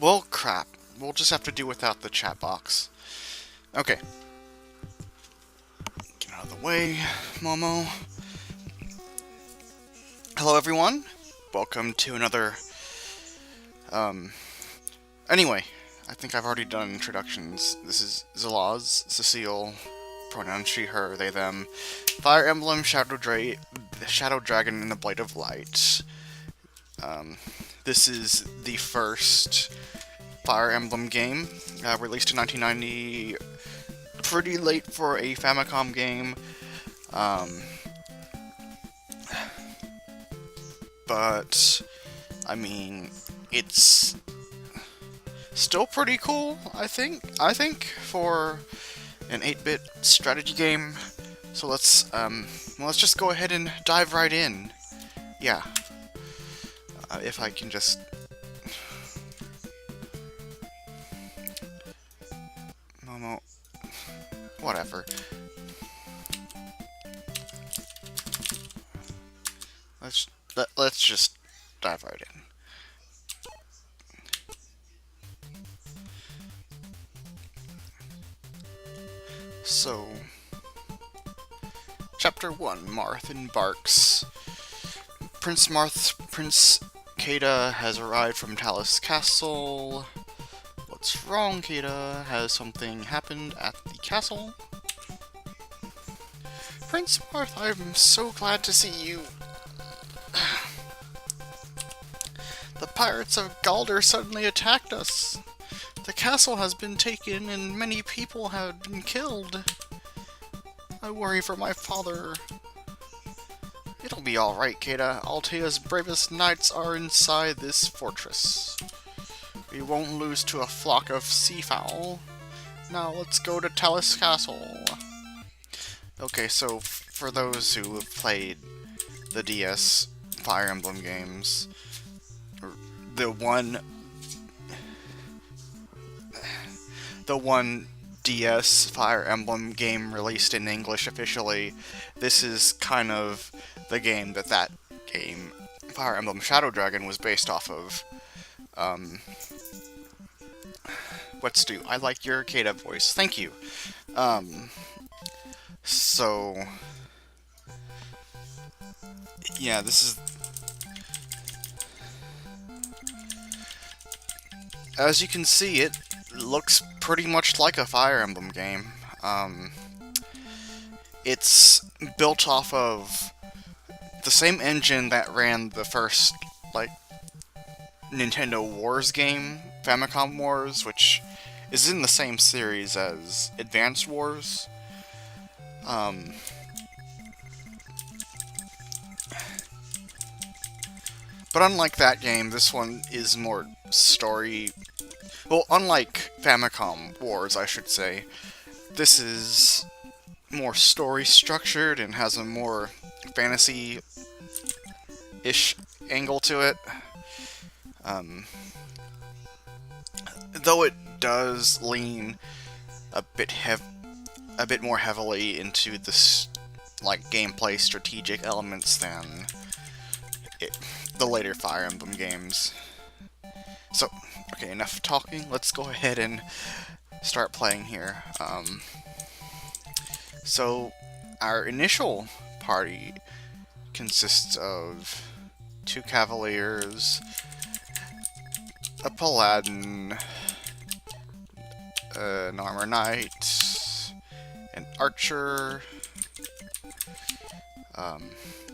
Well, crap. We'll just have to do without the chat box. Okay. Get out of the way, Momo. Hello, everyone. Welcome to another... Anyway, I think I've already done introductions. This is Zeloz, Cecile, pronouns she, her, they, them. Fire Emblem, Shadow Dragon in the Blade of Light. This is the first Fire Emblem game, released in 1990, pretty late for a Famicom game, but, I mean, it's still pretty cool, I think, for an 8-bit strategy game. So let's just go ahead and dive right in. Yeah. If I can just... Momo... Whatever. Let's just dive right in. So... Chapter 1, Marth embarks. Prince Keda has arrived from Talus Castle. What's wrong, Keda? Has something happened at the castle? Prince Marth, I'm so glad to see you. The pirates of Galder suddenly attacked us. The castle has been taken and many people have been killed. I worry for my father. It'll be alright, Keda. Altea's bravest knights are inside this fortress. We won't lose to a flock of seafowl. Now let's go to Talus Castle. Okay, so for those who have played the DS Fire Emblem games, the one DS Fire Emblem game released in English officially, this is kind of the game that game, Fire Emblem Shadow Dragon, was based off of. What's due? I like your Keda voice. Thank you. So... Yeah, this is... As you can see, it looks pretty much like a Fire Emblem game. It's built off of the same engine that ran the first, Nintendo Wars game, Famicom Wars, which is in the same series as Advanced Wars. But unlike that game, this one is more story... Well, unlike Famicom Wars, I should say, this is more story-structured and has a more fantasy-ish angle to it. Though it does lean a bit more heavily into the gameplay strategic elements than the later Fire Emblem games. So, okay, enough talking. Let's go ahead and start playing here. So, our initial party consists of 2 cavaliers, a paladin, an armor knight, an archer,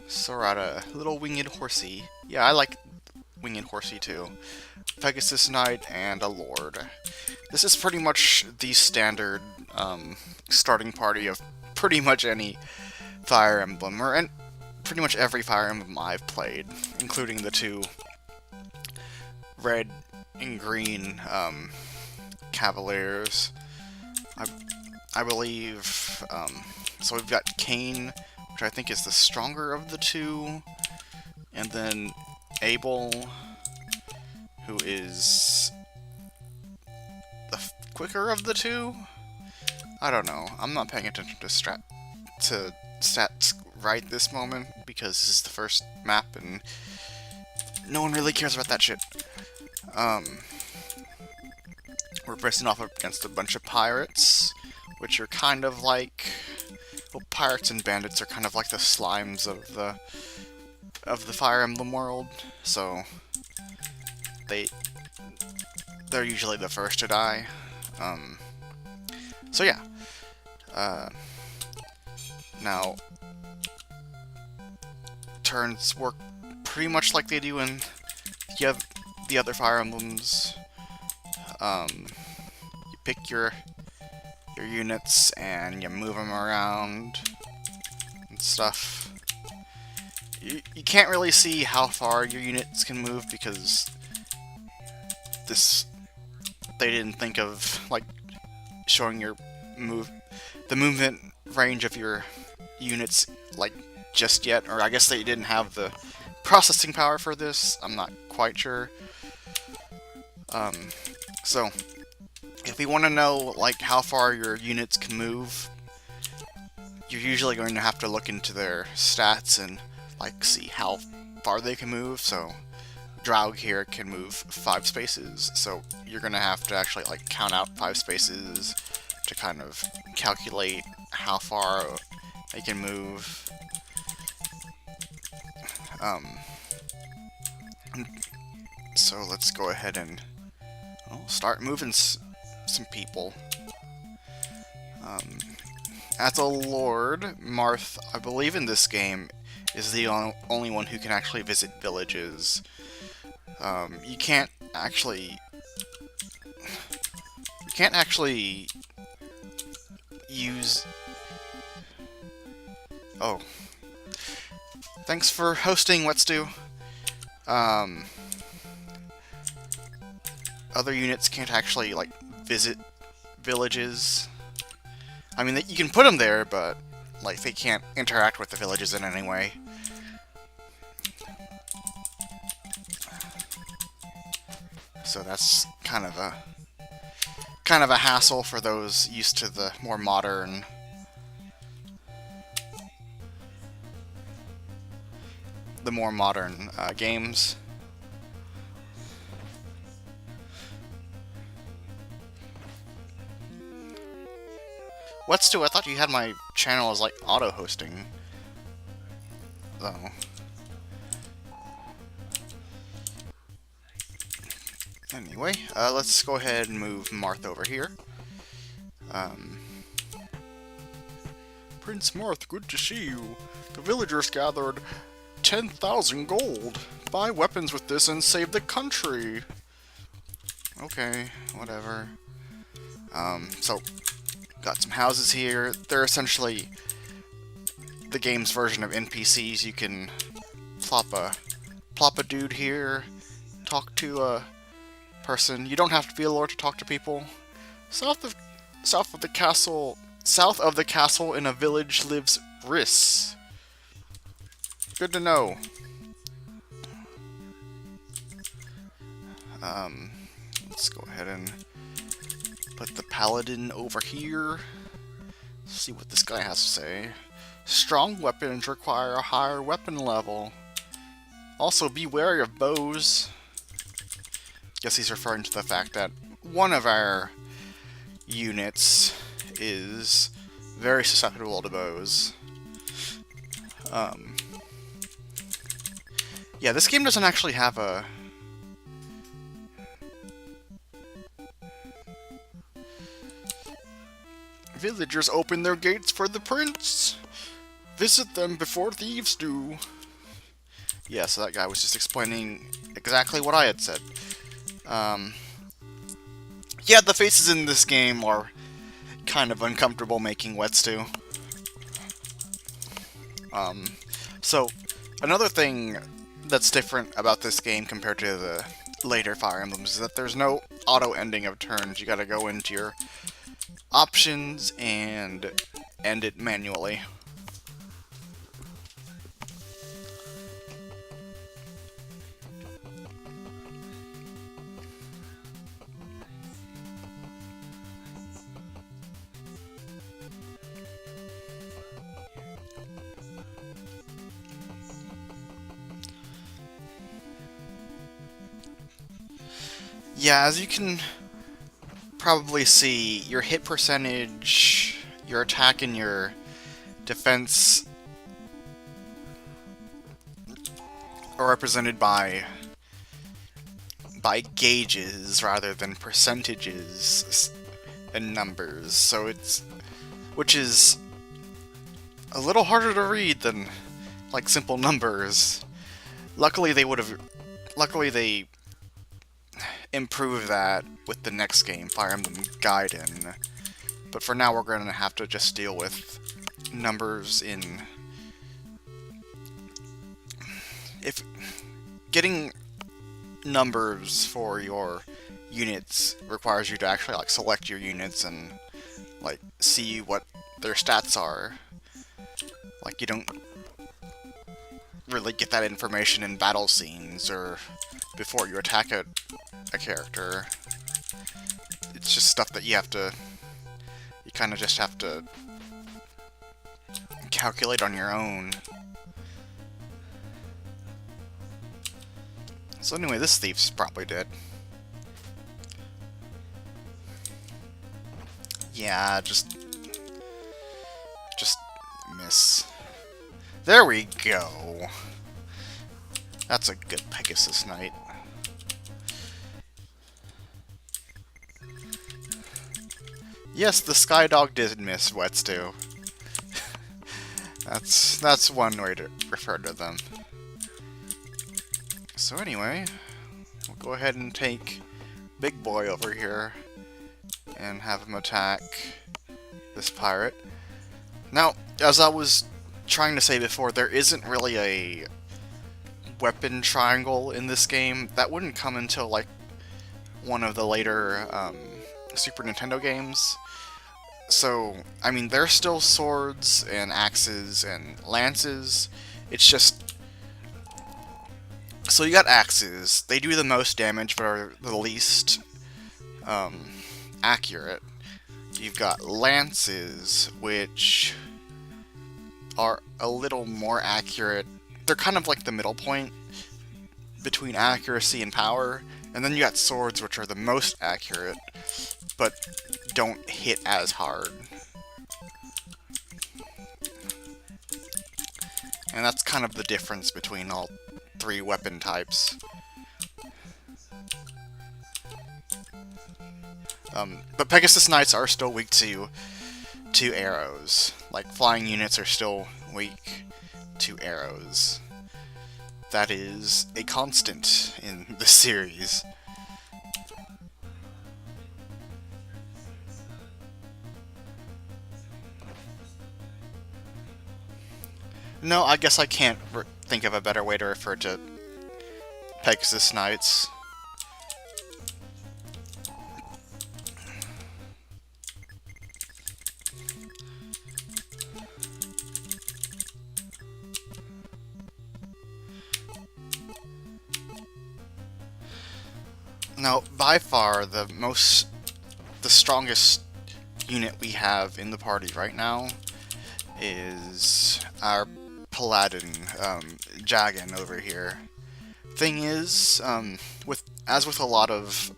Sarada, little winged horsey. Yeah, I like winged horsey too. Pegasus knight, and a lord. This is pretty much the standard starting party of pretty much any Fire Emblem, and pretty much every Fire Emblem I've played, including the 2 red and green cavaliers. I believe, so we've got Kain, which I think is the stronger of the 2, and then Abel, who is the quicker of the 2? I don't know. I'm not paying attention to stats right this moment, because this is the first map, and no one really cares about that shit. we're facing off against a bunch of pirates, which are kind of like, well, pirates and bandits are kind of like the slimes of the Fire Emblem world. So they're usually the first to die. So yeah. Now, turns work pretty much like they do in the other Fire Emblems. You pick your units and you move them around and stuff. You can't really see how far your units can move because they didn't think of like showing the movement range of your units like just yet, or I guess they didn't have the processing power for this. I'm not quite sure. So if you want to know like how far your units can move, you're usually going to have to look into their stats and like see how far they can move. So Draug here can move 5 spaces, so you're gonna have to actually like count out 5 spaces to kind of calculate how far they can move. So let's go ahead and start moving some people. As a lord, Marth, I believe in this game, is the only one who can actually visit villages. You can't actually use... Oh. Thanks for hosting, Wetstew. Other units can't actually, like, visit villages. I mean, you can put them there, but, like, they can't interact with the villages in any way. So that's kind of a hassle for those used to the more modern games. Wetstew, I thought you had my channel as like auto-hosting, though. Anyway, let's go ahead and move Marth over here. Prince Marth, good to see you. The villagers gathered 10,000 gold. Buy weapons with this and save the country. Okay, whatever. So, got some houses here. They're essentially the game's version of NPCs. You can plop a dude here, talk to a person. You don't have to be a lord to talk to people. South of the castle in a village lives Riss. Good to know. Let's go ahead and put the paladin over here. See what this guy has to say. Strong weapons require a higher weapon level. Also, be wary of bows. Guess he's referring to the fact that one of our units is very susceptible to bows. Yeah, this game doesn't actually have a... Villagers open their gates for the prince. Visit them before thieves do. Yeah, so that guy was just explaining exactly what I had said. Yeah, the faces in this game are kind of uncomfortable making Wetstew. So, another thing that's different about this game compared to the later Fire Emblems is that there's no auto-ending of turns. You gotta go into your options and end it manually. Yeah, as you can probably see your hit percentage, your attack, and your defense are represented by gauges rather than percentages and numbers. So which is a little harder to read than like simple numbers. Luckily they improved that with the next game, Fire Emblem Gaiden. But for now we're going to have to just deal with numbers in... If getting numbers for your units requires you to actually like select your units and like see what their stats are. Like you don't really get that information in battle scenes or before you attack a character. It's just stuff that you kind of just have to calculate on your own. So anyway, this thief's probably dead. Yeah, just miss. There we go. That's a good Pegasus Knight. Yes, the Sky Dog did miss Wetstew. That's one way to refer to them. So anyway, we'll go ahead and take Big Boy over here and have him attack this pirate. Now, as I was trying to say before, there isn't really a weapon triangle in this game. That wouldn't come until like one of the later Super Nintendo games. So, I mean, there's still swords and axes and lances. It's just... So you got axes. They do the most damage, but are the least accurate. You've got lances, which are a little more accurate. They're kind of like the middle point between accuracy and power. And then you got swords, which are the most accurate, but don't hit as hard. And that's kind of the difference between all three weapon types. But Pegasus Knights are still weak to arrows. Like, flying units are still weak to arrows. That is a constant in the series. No, I guess I can't think of a better way to refer to Pegasus Knights. Now, by far, the strongest unit we have in the party right now is our Paladin, Jagan over here. Thing is, as with a lot of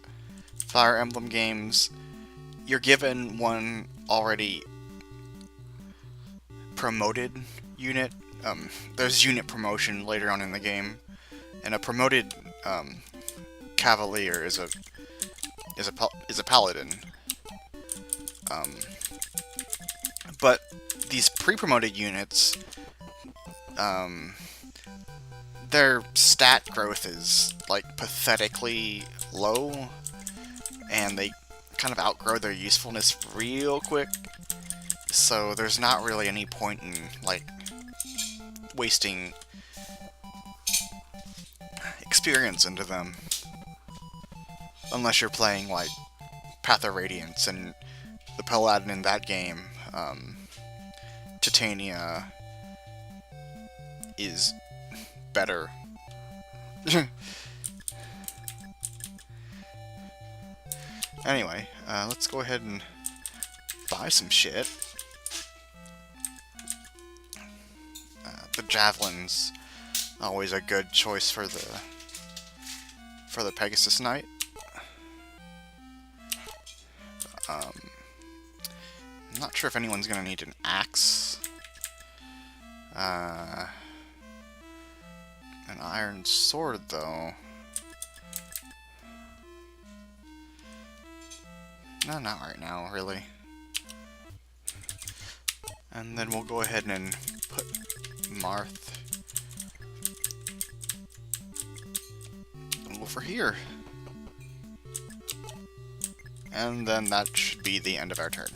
Fire Emblem games, you're given one already promoted unit. There's unit promotion later on in the game, and a promoted Cavalier is a Paladin. But these pre-promoted units, their stat growth is like pathetically low, and they kind of outgrow their usefulness real quick. So there's not really any point in like wasting experience into them. Unless you're playing, like, Path of Radiance, and the Paladin in that game, Titania, is better. Anyway, let's go ahead and buy some shit. The Javelin's always a good choice for the Pegasus Knight. I'm not sure if anyone's gonna need an axe. An iron sword, though. No, not right now, really. And then we'll go ahead and put Marth over here. And then that should be the end of our turn.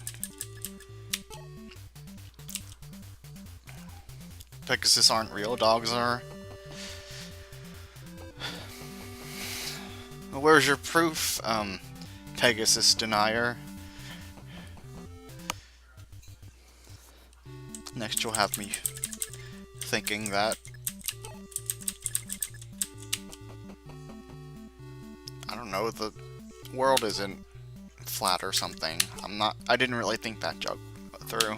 Pegasus aren't real, dogs are. Where's your proof, Pegasus denier? Next you'll have me thinking that I don't know, the world isn't flat or something. I didn't really think that joke through.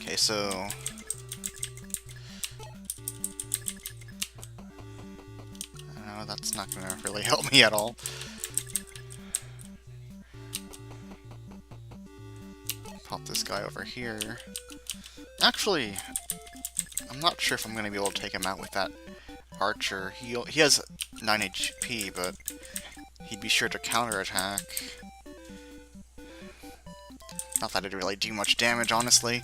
Okay, so that's not gonna really help me at all. Pop this guy over here. Actually, I'm not sure if I'm gonna be able to take him out with that archer. He has 9 HP, but he'd be sure to counterattack. Not that it'd really do much damage, honestly.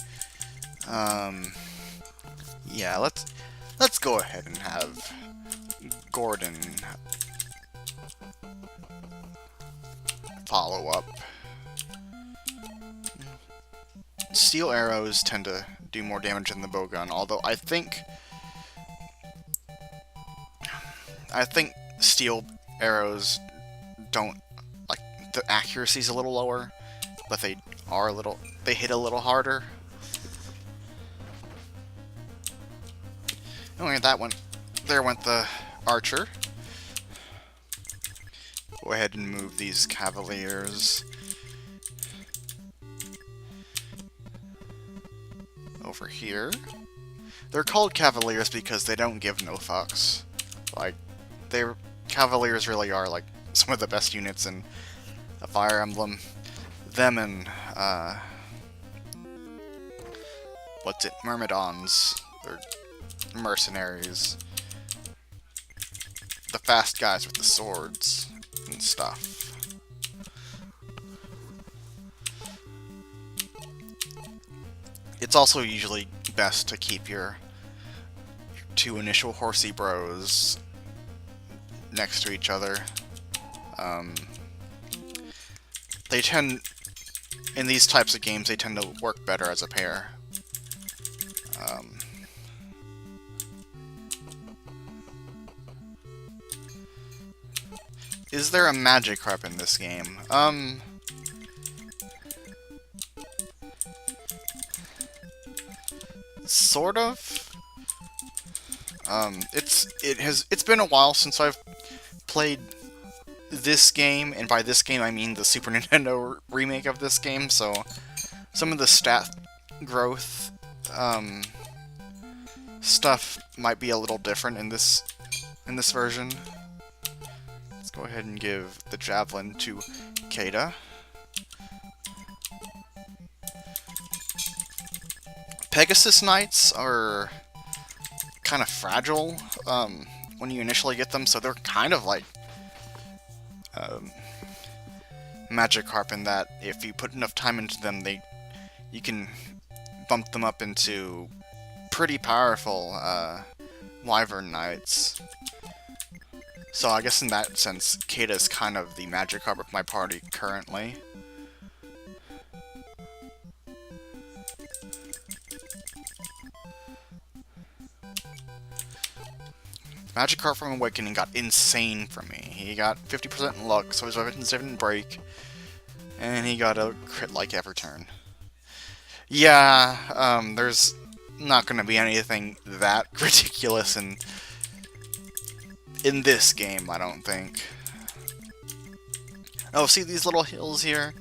Yeah, let's go ahead and have Gordon follow up. Steel arrows tend to do more damage than the bowgun, although I think steel arrows don't, like, the accuracy's a little lower, but they hit a little harder. Anyway, there went the archer. Go ahead and move these cavaliers over here. They're called cavaliers because they don't give no fucks. Like, cavaliers really are like some of the best units in a Fire Emblem. Them and what's it? Myrmidons. They're mercenaries. The fast guys with the swords and stuff. It's also usually best to keep your two initial horsey bros next to each other. They tend, in these types of games, they tend to work better as a pair. Is there a magic rep in this game? Sort of. It's been a while since I've played this game, and by this game I mean the Super Nintendo remake of this game, so some of the stat growth stuff might be a little different in this version. Let's go ahead and give the javelin to Kata. Pegasus Knights are kind of fragile when you initially get them, so they're kind of like Magikarp in that if you put enough time into them, you can bump them up into pretty powerful Wyvern Knights. So I guess in that sense, Kata's kind of the Magikarp of my party currently. Magikarp from Awakening got insane from me. He got 50% luck, so his weapons didn't break, and he got a crit-like every turn. Yeah, there's not going to be anything that ridiculous in this game, I don't think. Oh, see these little hills here?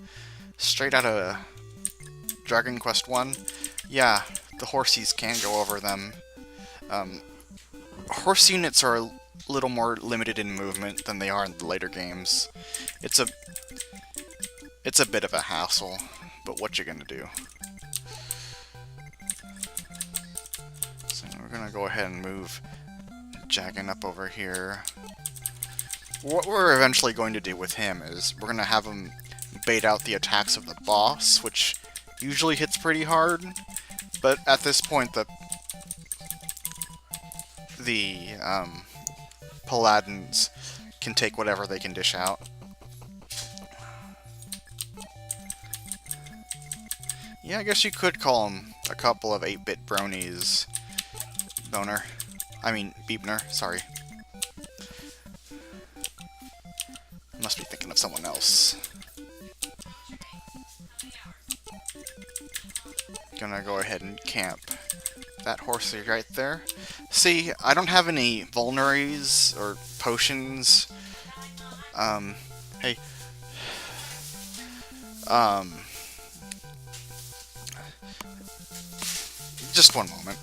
Straight out of Dragon Quest 1, yeah, the horsies can't go over them. Horse units are a little more limited in movement than they are in the later games. It's a bit of a hassle, but what you gonna do? So we're gonna go ahead and move Jagan up over here. What we're eventually going to do with him is we're gonna have him bait out the attacks of the boss, which usually hits pretty hard, but at this point the Paladins can take whatever they can dish out. Yeah, I guess you could call them a couple of 8-bit bronies. Boner. I mean, Beepner, sorry. Must be thinking of someone else. Gonna go ahead and camp that horsey right there. See, I don't have any vulneraries or potions. Hey. Just one moment.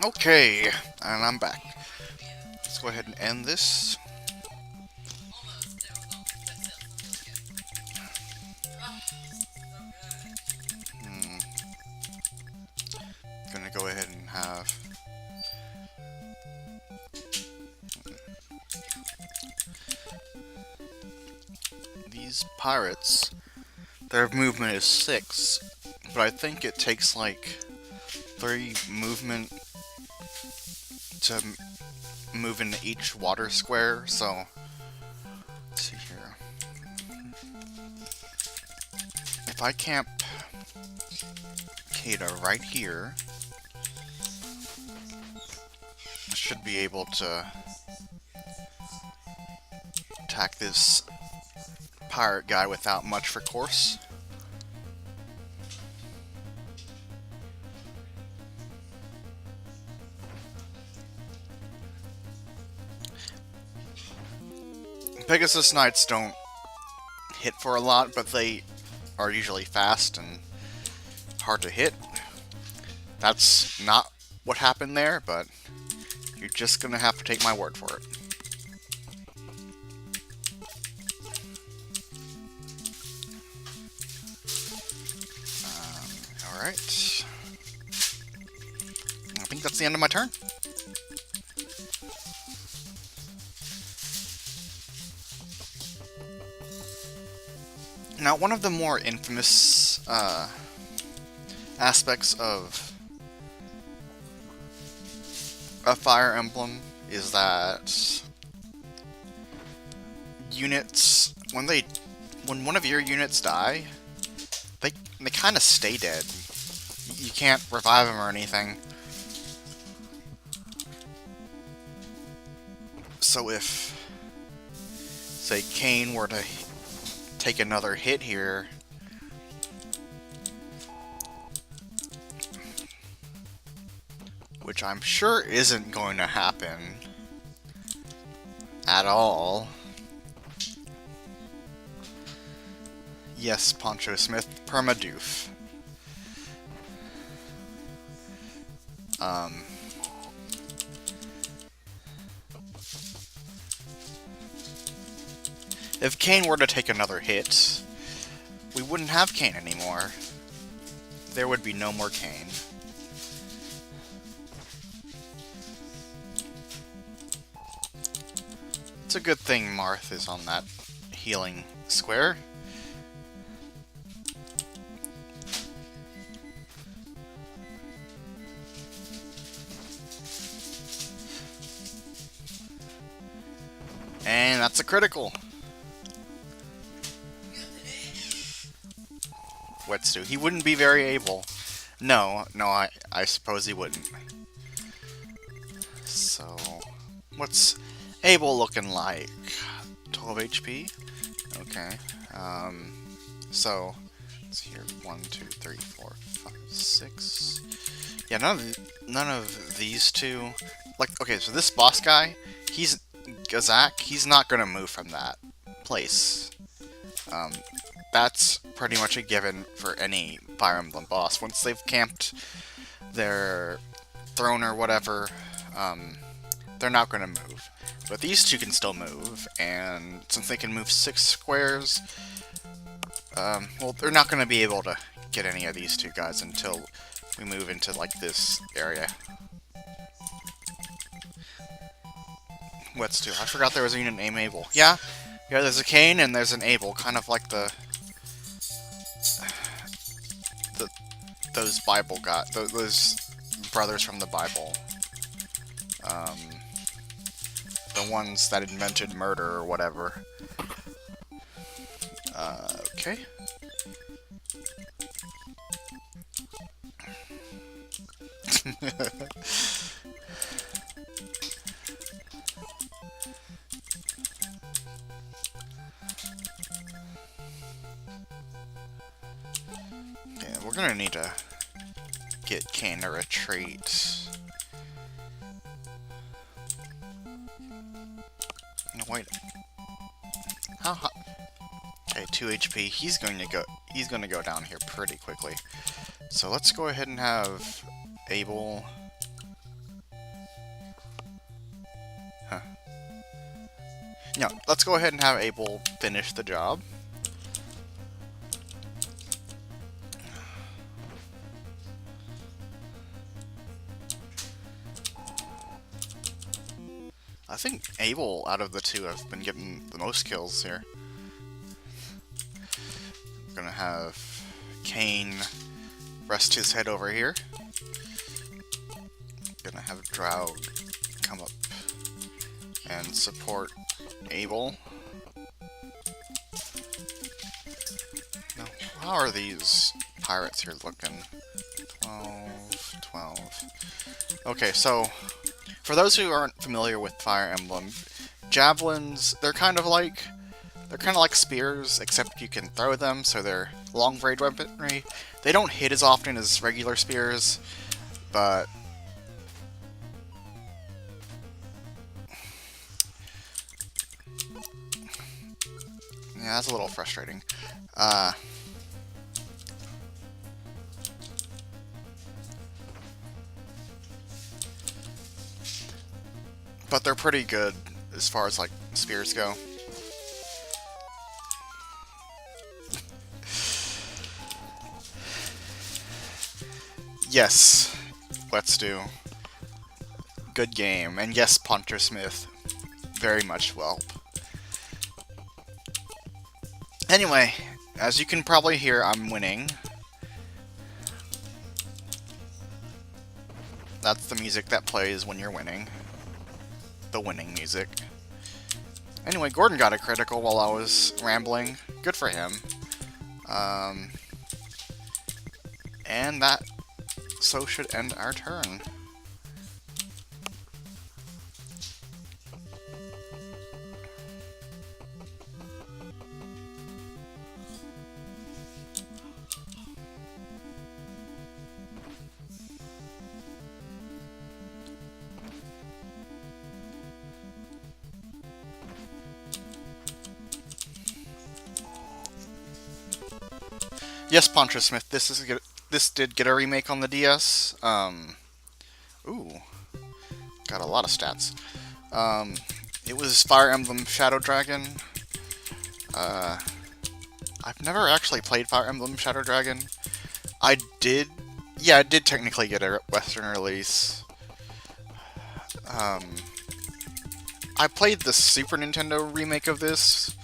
Okay, and I'm back. Let's go ahead and end this. Gonna go ahead and have these pirates. Their movement is 6, but I think it takes like 3 movement to move into each water square, so let's see here. If I camp Kata right here, I should be able to attack this pirate guy without much for course. Pegasus Knights don't hit for a lot, but they are usually fast and hard to hit. That's not what happened there, but you're just gonna have to take my word for it. Alright. I think that's the end of my turn. Now, one of the more infamous aspects of a Fire Emblem is that units, when one of your units die, they kind of stay dead. You can't revive them or anything. So if, say, Cain were to take another hit here, which I'm sure isn't going to happen at all. Yes, Poncho Smith, permadoof. If Cain were to take another hit, we wouldn't have Cain anymore. There would be no more Cain. It's a good thing Marth is on that healing square. And that's a critical. Wetstew. He wouldn't be very able. No, I suppose he wouldn't. So, what's Abel looking like? 12 HP? Okay. So, let's see here. 1, 2, 3, 4, 5, 6. Yeah, none of these two. Like, okay, so this boss guy, he's Gazak. He's not gonna move from that place. That's pretty much a given for any Fire Emblem boss. Once they've camped their throne or whatever, they're not going to move. But these two can still move, and since they can move 6 squares, well, they're not going to be able to get any of these two guys until we move into, like, this area. Wetstew. I forgot there was a unit named Abel. Yeah, there's a Cain and there's an Abel, kind of like those Bible those brothers from the Bible. The ones that invented murder or whatever. Okay. We're gonna need to get Cain to retreat. No, wait. How hot? Okay, 2 HP. He's gonna go down here pretty quickly. So let's go ahead and have Abel. Huh. No, let's go ahead and have Abel finish the job. I think Abel, out of the two, have been getting the most kills here. I'm gonna have Cain rest his head over here. Gonna have Drow come up and support Abel. Now, how are these pirates here looking? 12, 12. Okay, so for those who aren't familiar with Fire Emblem, javelins, they're kind of like spears, except you can throw them, so they're long-range weaponry. They don't hit as often as regular spears, but yeah, that's a little frustrating. But they're pretty good as far as, like, spears go. Yes, Wetstew. Good game. And yes, Poncho Smith. Very much welp. Anyway, as you can probably hear, I'm winning. That's the music that plays when you're winning. The winning music. Anyway, Gordon got a critical while I was rambling. Good for him. And that so should end our turn. Yes, Poncho Smith, this did get a remake on the DS. Ooh, got a lot of stats. It was Fire Emblem Shadow Dragon. I've never actually played Fire Emblem Shadow Dragon. I did technically get a Western release. I played the Super Nintendo remake of this,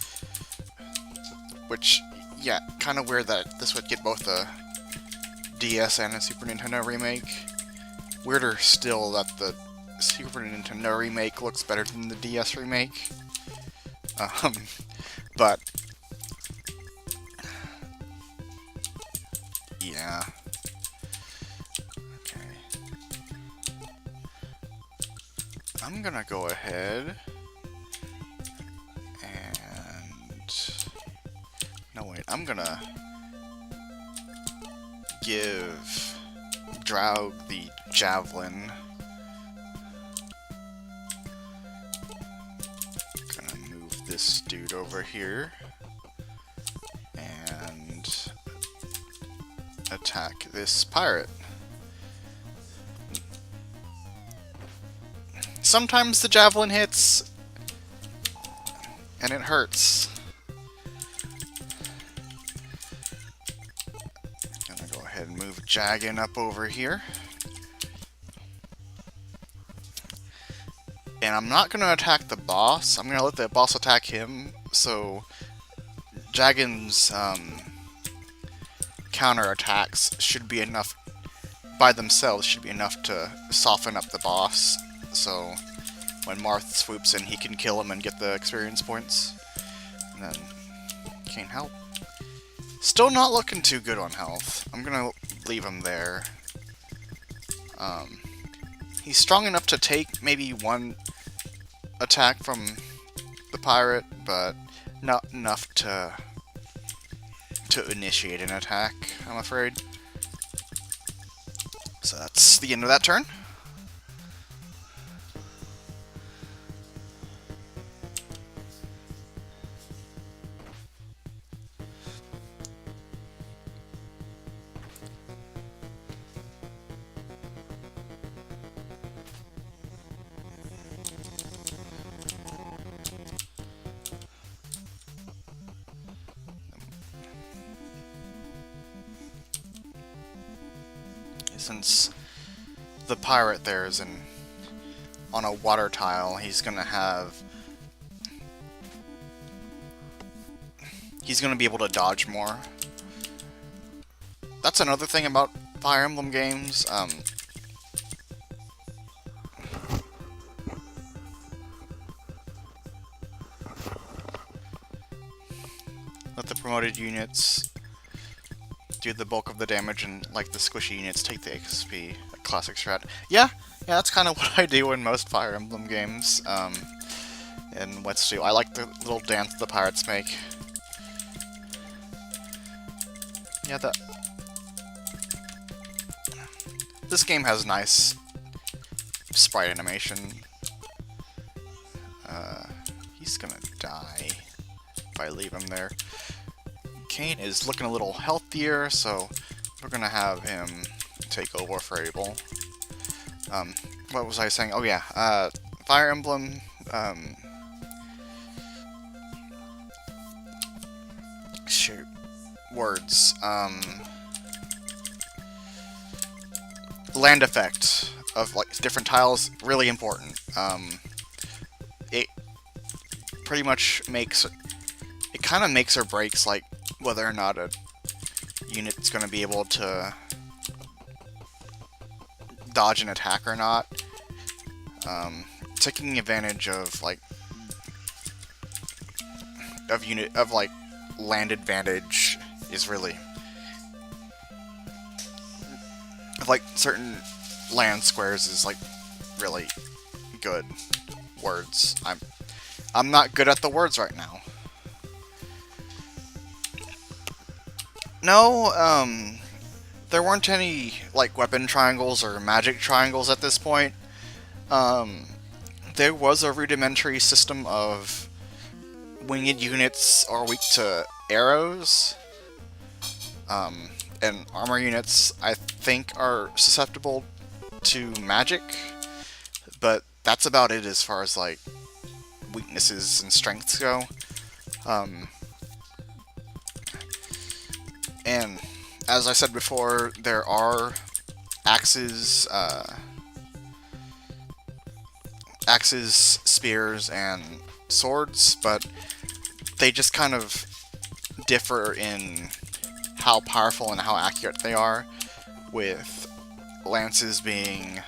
which, yeah, kind of weird that this would get both a DS and a Super Nintendo remake. Weirder still that the Super Nintendo remake looks better than the DS remake. But yeah. Okay. I'm gonna go ahead and... No, wait. I'm gonna give Draug the Javelin. Gonna move this dude over here and attack this pirate. Sometimes the javelin hits and it hurts. Gonna go ahead and move Jagan up over here. And I'm not gonna attack the boss. I'm gonna let the boss attack him, so Jagan's counter attacks should be enough by themselves, should be enough to soften up the boss. So when Marth swoops in, he can kill him and get the experience points. And then can't help. Still not looking too good on health. I'm gonna leave him there. He's strong enough to take maybe one attack from the pirate, but not enough to initiate an attack, I'm afraid. So that's the end of that turn. Since the pirate there is on a water tile, he's gonna be able to dodge more. That's another thing about Fire Emblem games. Let the promoted units do the bulk of the damage, and like the squishy units take the XP. A classic strat. Yeah, that's kind of what I do in most Fire Emblem games. And let's do. I like the little dance the pirates make. Yeah, this game has nice sprite animation. He's gonna die if I leave him there. Kane is looking a little healthier, so we're gonna have him take over for Abel. What was I saying? Oh yeah, Fire Emblem, shoot, words, land effect of like different tiles, really important. It pretty much kind of makes or breaks like whether or not a unit's going to be able to dodge an attack or not. Taking advantage of like of like land advantage is really of like certain land squares is like really good words. I'm not good at the words right now. No, there weren't any like weapon triangles or magic triangles at this point. There was a rudimentary system of winged units are weak to arrows, and armor units I think are susceptible to magic, but that's about it as far as like weaknesses and strengths go. And as I said before, there are axes, spears, and swords, but they just kind of differ in how powerful and how accurate they are, with lances being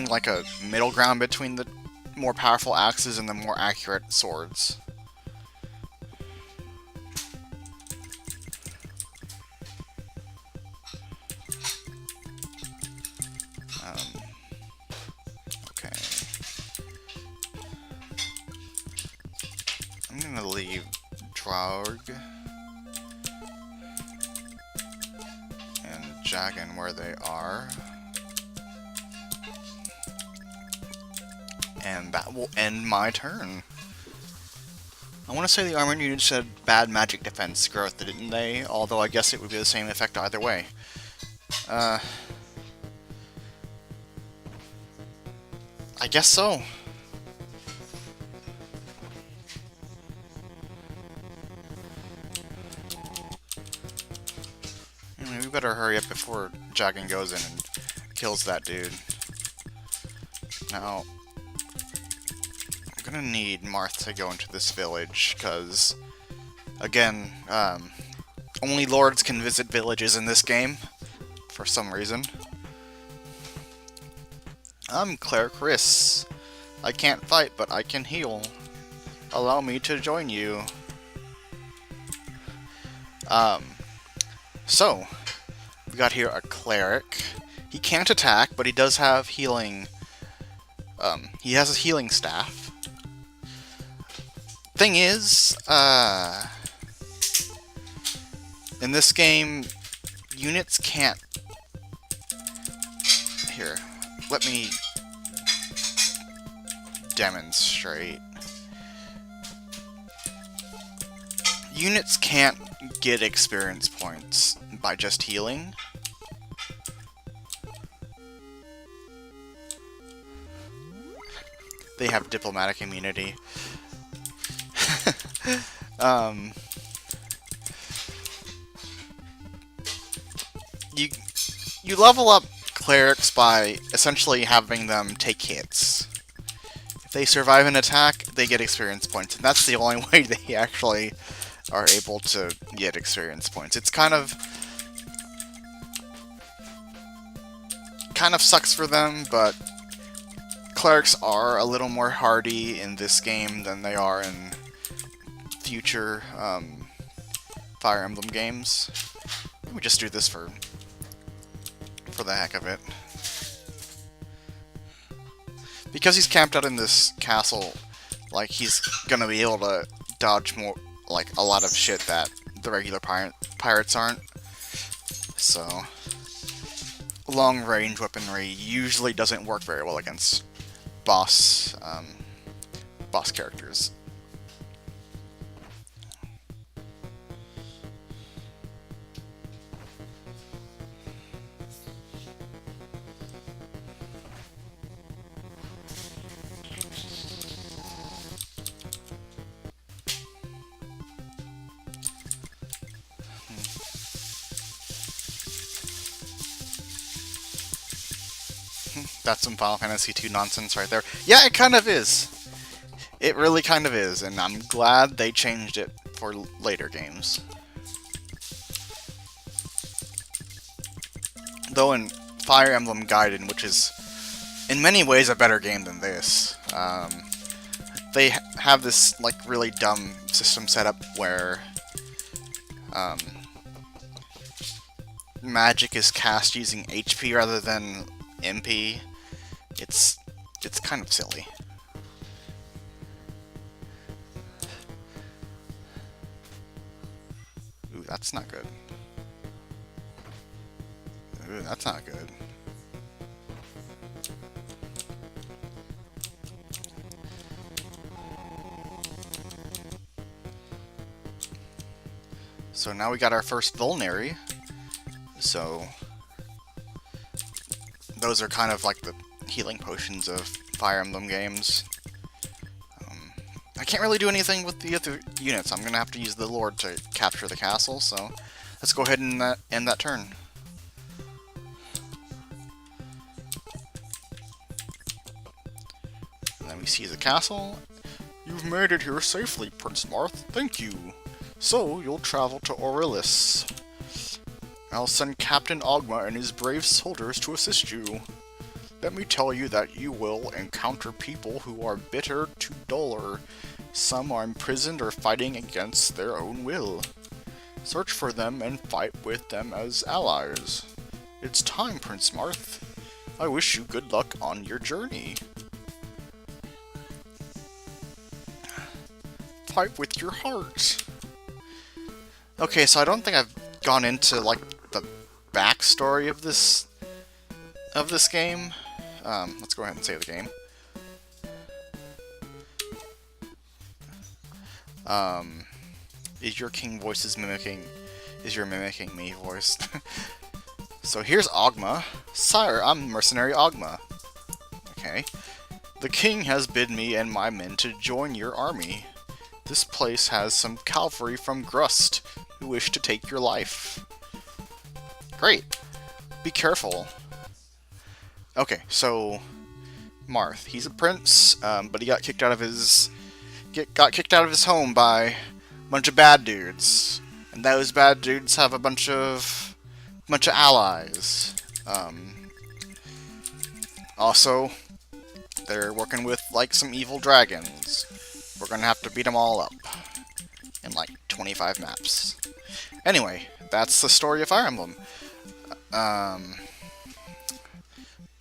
like a middle ground between the more powerful axes and the more accurate swords. Okay. I'm gonna leave Draug and Jagan where they are. And that will end my turn. I want to say the armored unit said bad magic defense growth, didn't they? Although I guess it would be the same effect either way. I guess so. Anyway, we better hurry up before Jagan goes in and kills that dude. Now, I'm gonna need Marth to go into this village, because, again, only lords can visit villages in this game, for some reason. I'm Cleric Chris. I can't fight, but I can heal. Allow me to join you. So, we got here a cleric. He can't attack, but he does have healing. He has a healing staff. Thing is, in this game, units can't... Here, let me demonstrate. Units can't get experience points by just healing. They have diplomatic immunity. You level up clerics by essentially having them take hits. If they survive an attack, they get experience points, and that's the only way they actually are able to get experience points. It's kind of sucks for them, but clerics are a little more hardy in this game than they are in future Fire Emblem games. Let me just do this for the heck of it. Because he's camped out in this castle, like, he's gonna be able to dodge more, like, a lot of shit that the regular pirates aren't. So, long-range weaponry usually doesn't work very well against boss characters. That's some Final Fantasy II nonsense right there. Yeah, it kind of is. It really kind of is, and I'm glad they changed it for later games. Though in Fire Emblem Gaiden, which is in many ways a better game than this. They have this like really dumb system set up where magic is cast using HP rather than MP. It's kind of silly. Ooh, that's not good. Ooh, that's not good. So now we got our first Vulnerary. So those are kind of like the healing potions of Fire Emblem games. I can't really do anything with the other units. I'm gonna have to use the Lord to capture the castle, so let's go ahead and end that turn. And then we see the castle. You've made it here safely, Prince Marth. Thank you. So, you'll travel to Aurelis. I'll send Captain Ogma and his brave soldiers to assist you. Let me tell you that you will encounter people who are bitter to duller. Some are imprisoned or fighting against their own will. Search for them and fight with them as allies. It's time, Prince Marth. I wish you good luck on your journey. Fight with your heart. Okay, so I don't think I've gone into like the backstory of this game. Let's go ahead and save the game. Is your king voice mimicking me voice? So here's Ogma. Sire, I'm mercenary Ogma. Okay. The king has bid me and my men to join your army. This place has some cavalry from Grust who wish to take your life. Great. Be careful. Okay, so Marth, he's a prince, but he got kicked out of his home by a bunch of bad dudes, and those bad dudes have a bunch of allies. Also, they're working with like some evil dragons. We're gonna have to beat them all up in like 25 maps. Anyway, that's the story of Fire Emblem.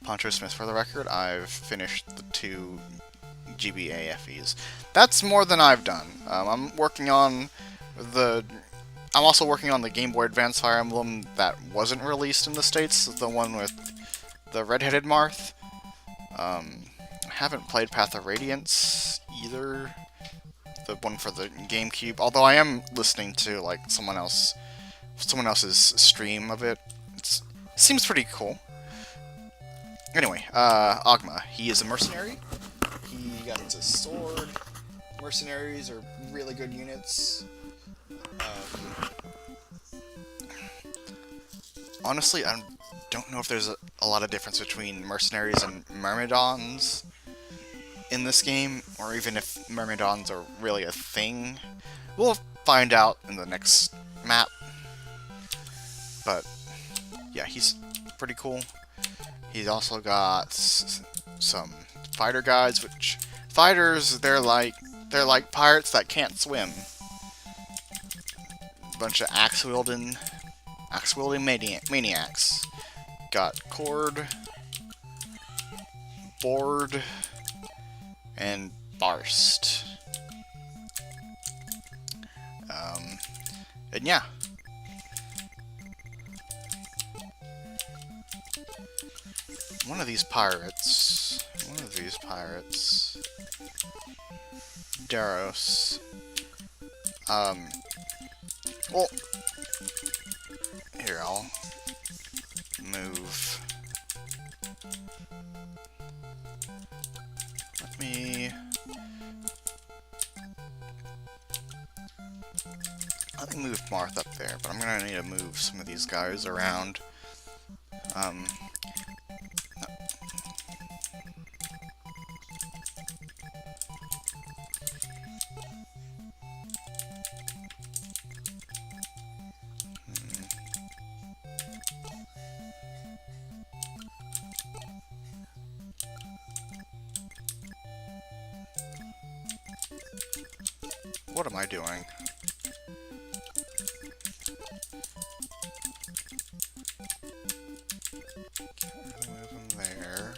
Poncho Smith, for the record, I've finished the 2 GBAFEs. That's more than I've done. I'm also working on the Game Boy Advance Fire Emblem that wasn't released in the States, the one with the red-headed Marth. I haven't played Path of Radiance either, the one for the GameCube, although I am listening to like someone else's stream of it. It seems pretty cool. Anyway, Ogma, he is a mercenary. He got his sword. Mercenaries are really good units. Honestly, I don't know if there's a lot of difference between mercenaries and myrmidons in this game, or even if myrmidons are really a thing. We'll find out in the next map. But yeah, he's pretty cool. He's also got some fighter guys, which fighters, they're like pirates that can't swim. Bunch of axe-wielding maniacs. Got Cord, Board, and Barst. And yeah. One of these pirates, Daros, well, here, I'll move, let me move Marth up there, but I'm gonna need to move some of these guys around. What am I doing? Move him there.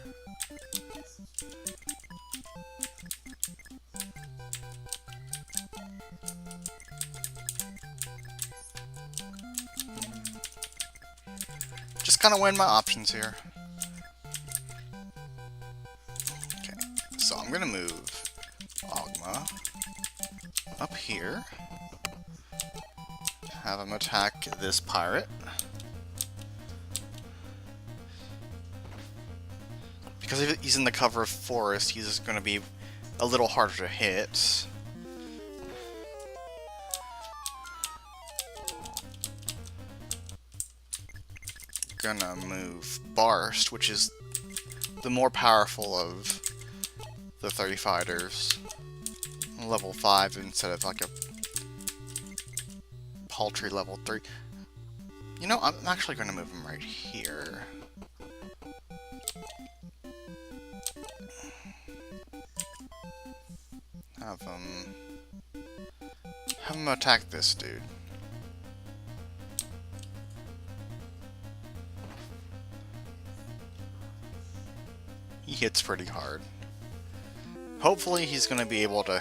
Just kind of weighing my options here. Okay, so I'm gonna move Ogma up here. Have him attack this pirate. Because if he's in the cover of forest, he's going to be a little harder to hit. Gonna move Barst, which is the more powerful of the 30 fighters. Level 5 instead of like a paltry level 3. You know, I'm actually going to move him right here. Have him attack this dude. He hits pretty hard. Hopefully he's going to be able to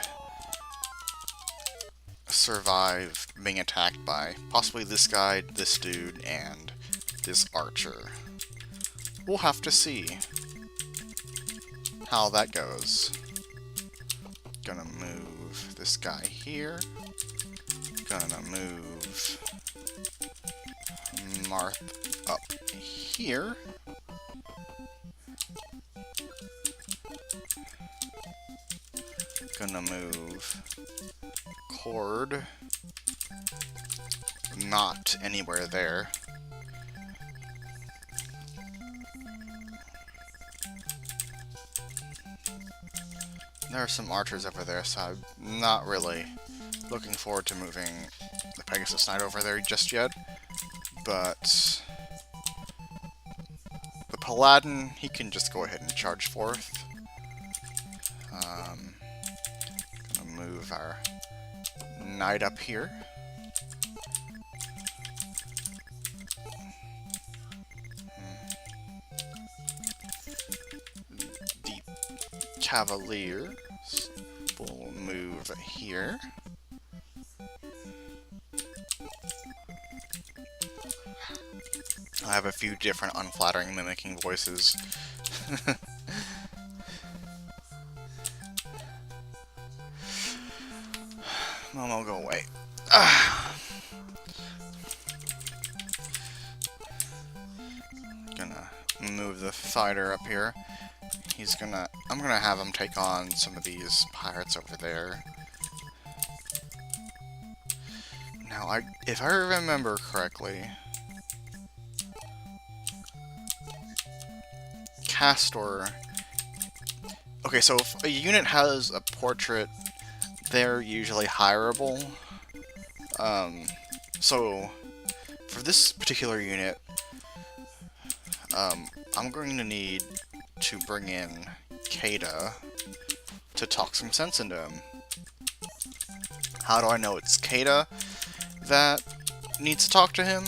survive being attacked by possibly this guy, this dude, and this archer. We'll have to see how that goes. Gonna move this guy here. Gonna move Marth up here. Gonna move Cord not anywhere there. There are some archers over there, so I'm not really looking forward to moving the Pegasus Knight over there just yet. But the Paladin, he can just go ahead and charge forth. Gonna move our Knight up here. The Cavalier will move here. I have a few different unflattering mimicking voices. Momo, go away. Gonna move the fighter up here. I'm gonna have him take on some of these pirates over there. Now, if I remember correctly, Castor... Okay, so if a unit has a portrait, they're usually hireable. So, for this particular unit, I'm going to need to bring in Kada to talk some sense into him. How do I know it's Kada that needs to talk to him?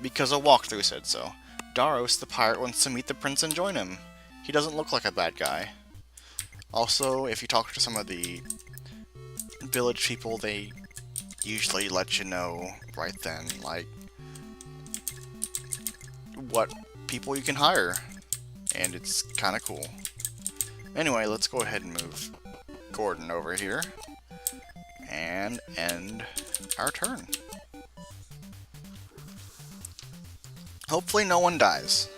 Because a walkthrough said so. Daros, the pirate, wants to meet the prince and join him. He doesn't look like a bad guy. Also, if you talk to some of the village people, they usually let you know right then, like, what people you can hire. And it's kind of cool. Anyway, let's go ahead and move Gordon over here. And end our turn. Hopefully no one dies.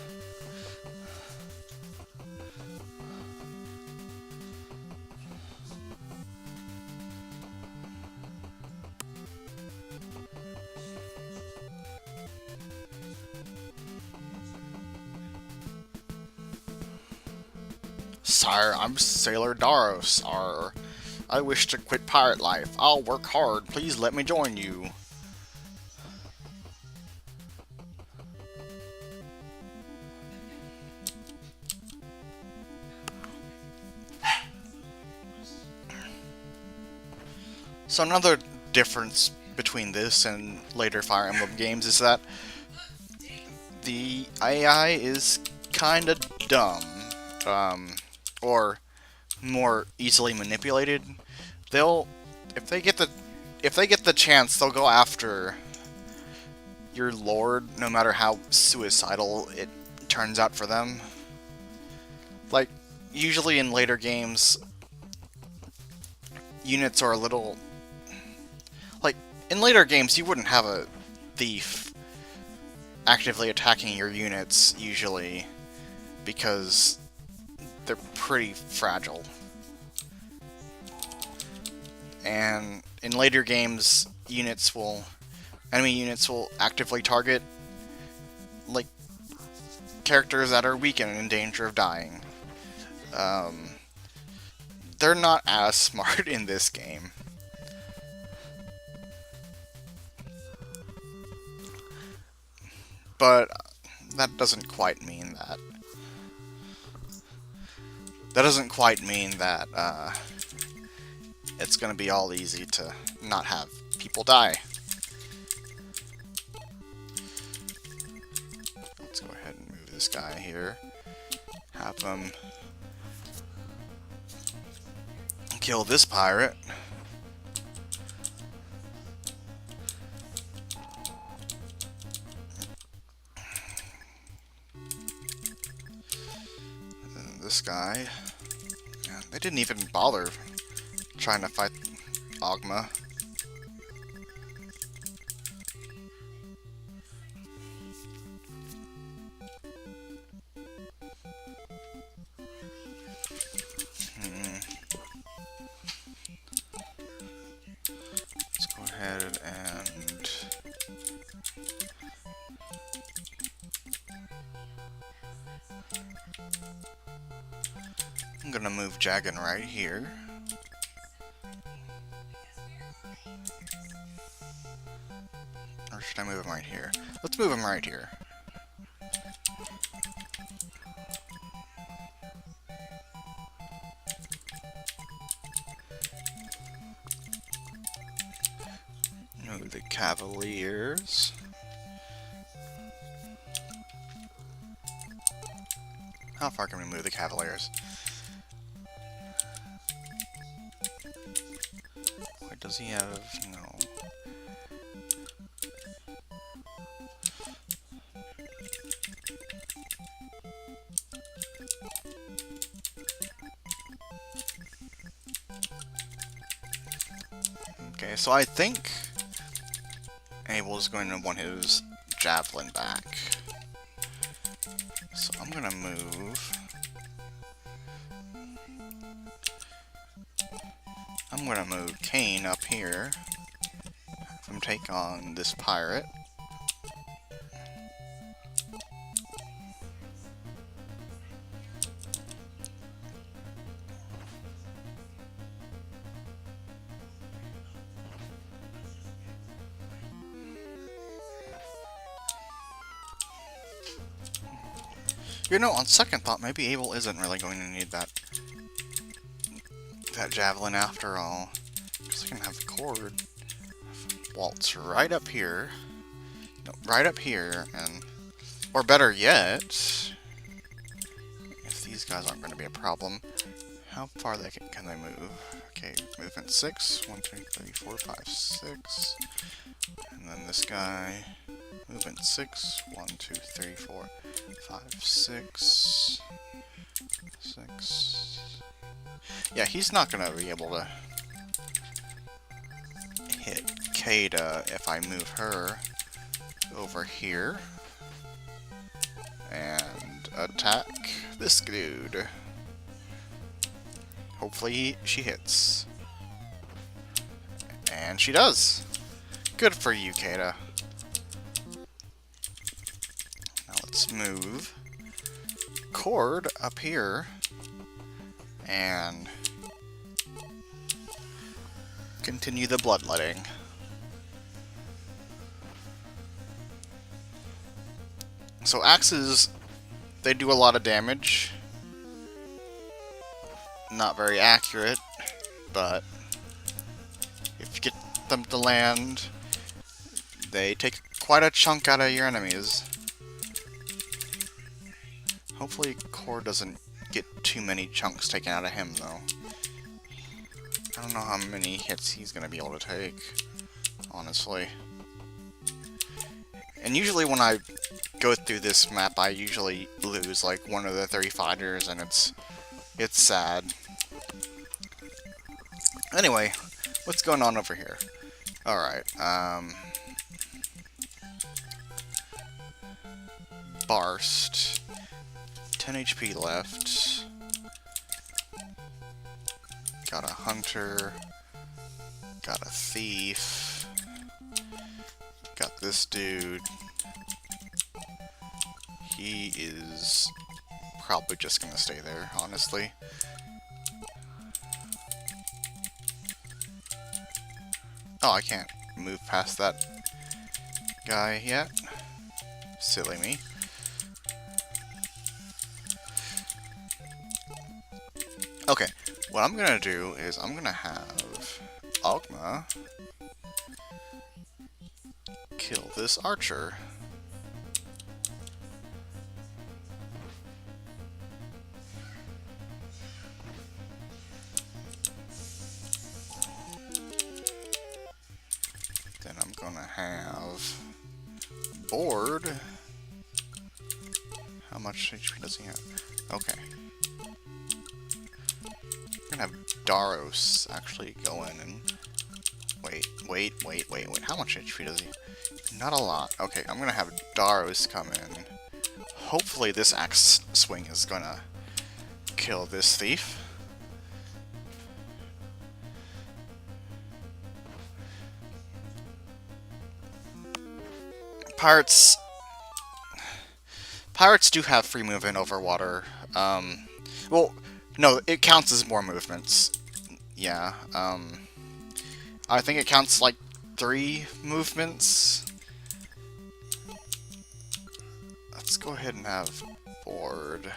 Sire, I'm Sailor Daros. I wish to quit pirate life. I'll work hard. Please let me join you. So another difference between this and later Fire Emblem games is that the AI is kinda dumb, or more easily manipulated. They'll, if they get the chance, they'll go after your lord, no matter how suicidal it turns out for them. Like, usually in later games, units are a little... Like, in later games, you wouldn't have a thief actively attacking your units, usually, because they're pretty fragile. And in later games, enemy units will actively target, like, characters that are weak and in danger of dying. They're not as smart in this game. But that doesn't quite mean that. That doesn't quite mean that it's gonna be all easy to not have people die. Let's go ahead and move this guy here. Have him kill this pirate. And this guy. Man, they didn't even bother trying to fight Ogma. Let's go ahead and I'm gonna move Jagan right here. Or should I move him right here? Let's move him right here. Move the Cavaliers. How far can we move the Cavaliers? What does he have? No. Okay, so I think Abel's going to want his javelin back. So I'm gonna move. I'm gonna move Kane up here. Have him take on this pirate. You know, on second thought, maybe Abel isn't really going to need that javelin after all. Just gonna have the cord waltz right up here. No, right up here, and... Or better yet, if these guys aren't going to be a problem, how far can they move? Okay, movement 6. 1, 2, 3, 4, 5, 6. And then this guy... Movement 6. 1, 2, 3, 4, 5, 6. 6. Yeah, he's not gonna be able to hit Kada if I move her over here and attack this dude. Hopefully she hits. And she does. Good for you, Kada. Now let's move Cord up here and continue the bloodletting. So axes, they do a lot of damage. Not very accurate, but If you get them to land, they take quite a chunk out of your enemies. Hopefully Cord doesn't get too many chunks taken out of him, though. I don't know how many hits he's going to be able to take, honestly. And usually when I go through this map, I usually lose like one of the 3 fighters, and it's sad. Anyway, what's going on over here? Alright, Barst. 10 HP left. Got a hunter. Got a thief. Got this dude. He is probably just gonna stay there, honestly. Oh, I can't move past that guy yet. Silly me. Okay, what I'm gonna do is I'm gonna have Ogma kill this archer. Then I'm gonna have Board. How much HP does he have? Okay. I'm gonna have Daros actually go in and... Wait. How much HP does he... Not a lot. Okay, I'm gonna have Daros come in. Hopefully this axe swing is gonna kill this thief. Pirates do have free movement over water. Well, no, it counts as more movements. Yeah, I think it counts like 3 movements. Let's go ahead and have Board.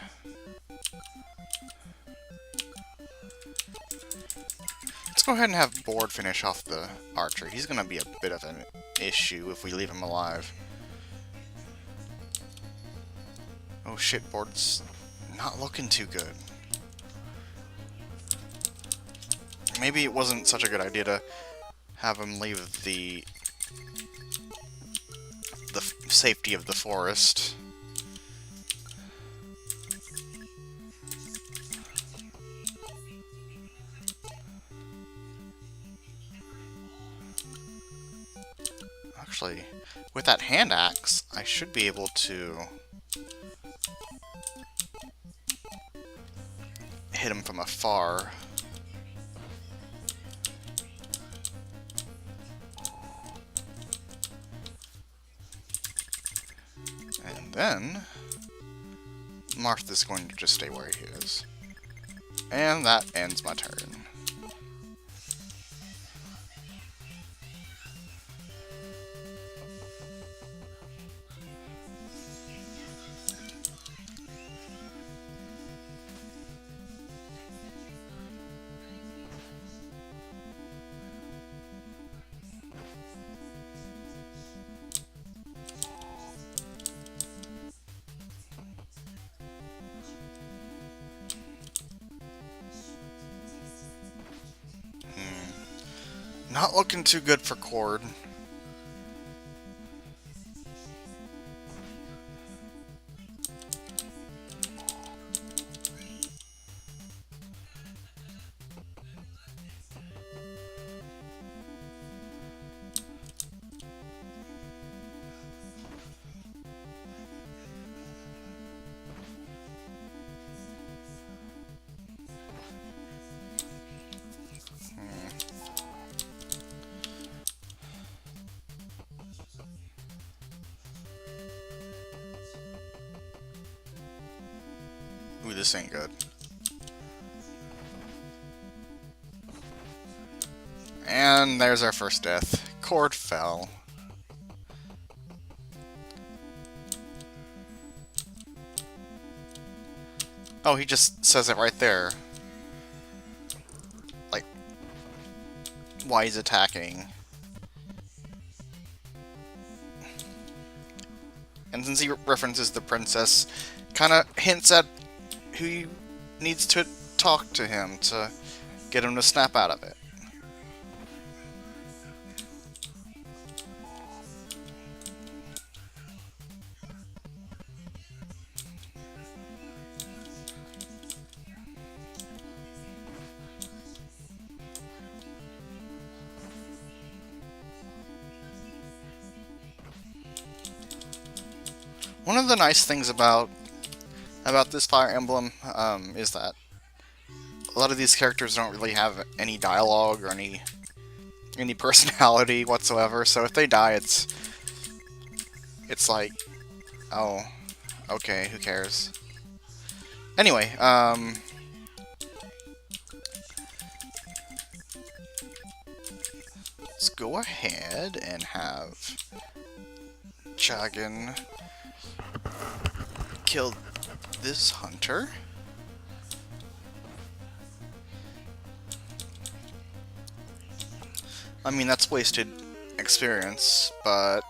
Let's go ahead and have Board finish off the archer. He's gonna be a bit of an issue if we leave him alive. Oh shit, Board's not looking too good. Maybe it wasn't such a good idea to have him leave the safety of the forest. Actually, with that hand axe, I should be able to hit him from afar. And then Martha's going to just stay where he is. And that ends my turn. Not looking too good for Cord. Ooh, this ain't good. And there's our first death. Cord fell. Oh, he just says it right there. Like, why he's attacking. And since he references the princess, kind of hints at who he needs to talk to him to get him to snap out of it. One of the nice things about this Fire Emblem is that a lot of these characters don't really have any dialogue or any personality whatsoever. So if they die, it's like, oh, okay, who cares? Anyway, let's go ahead and have Chagan kill this hunter. I mean, that's wasted experience, but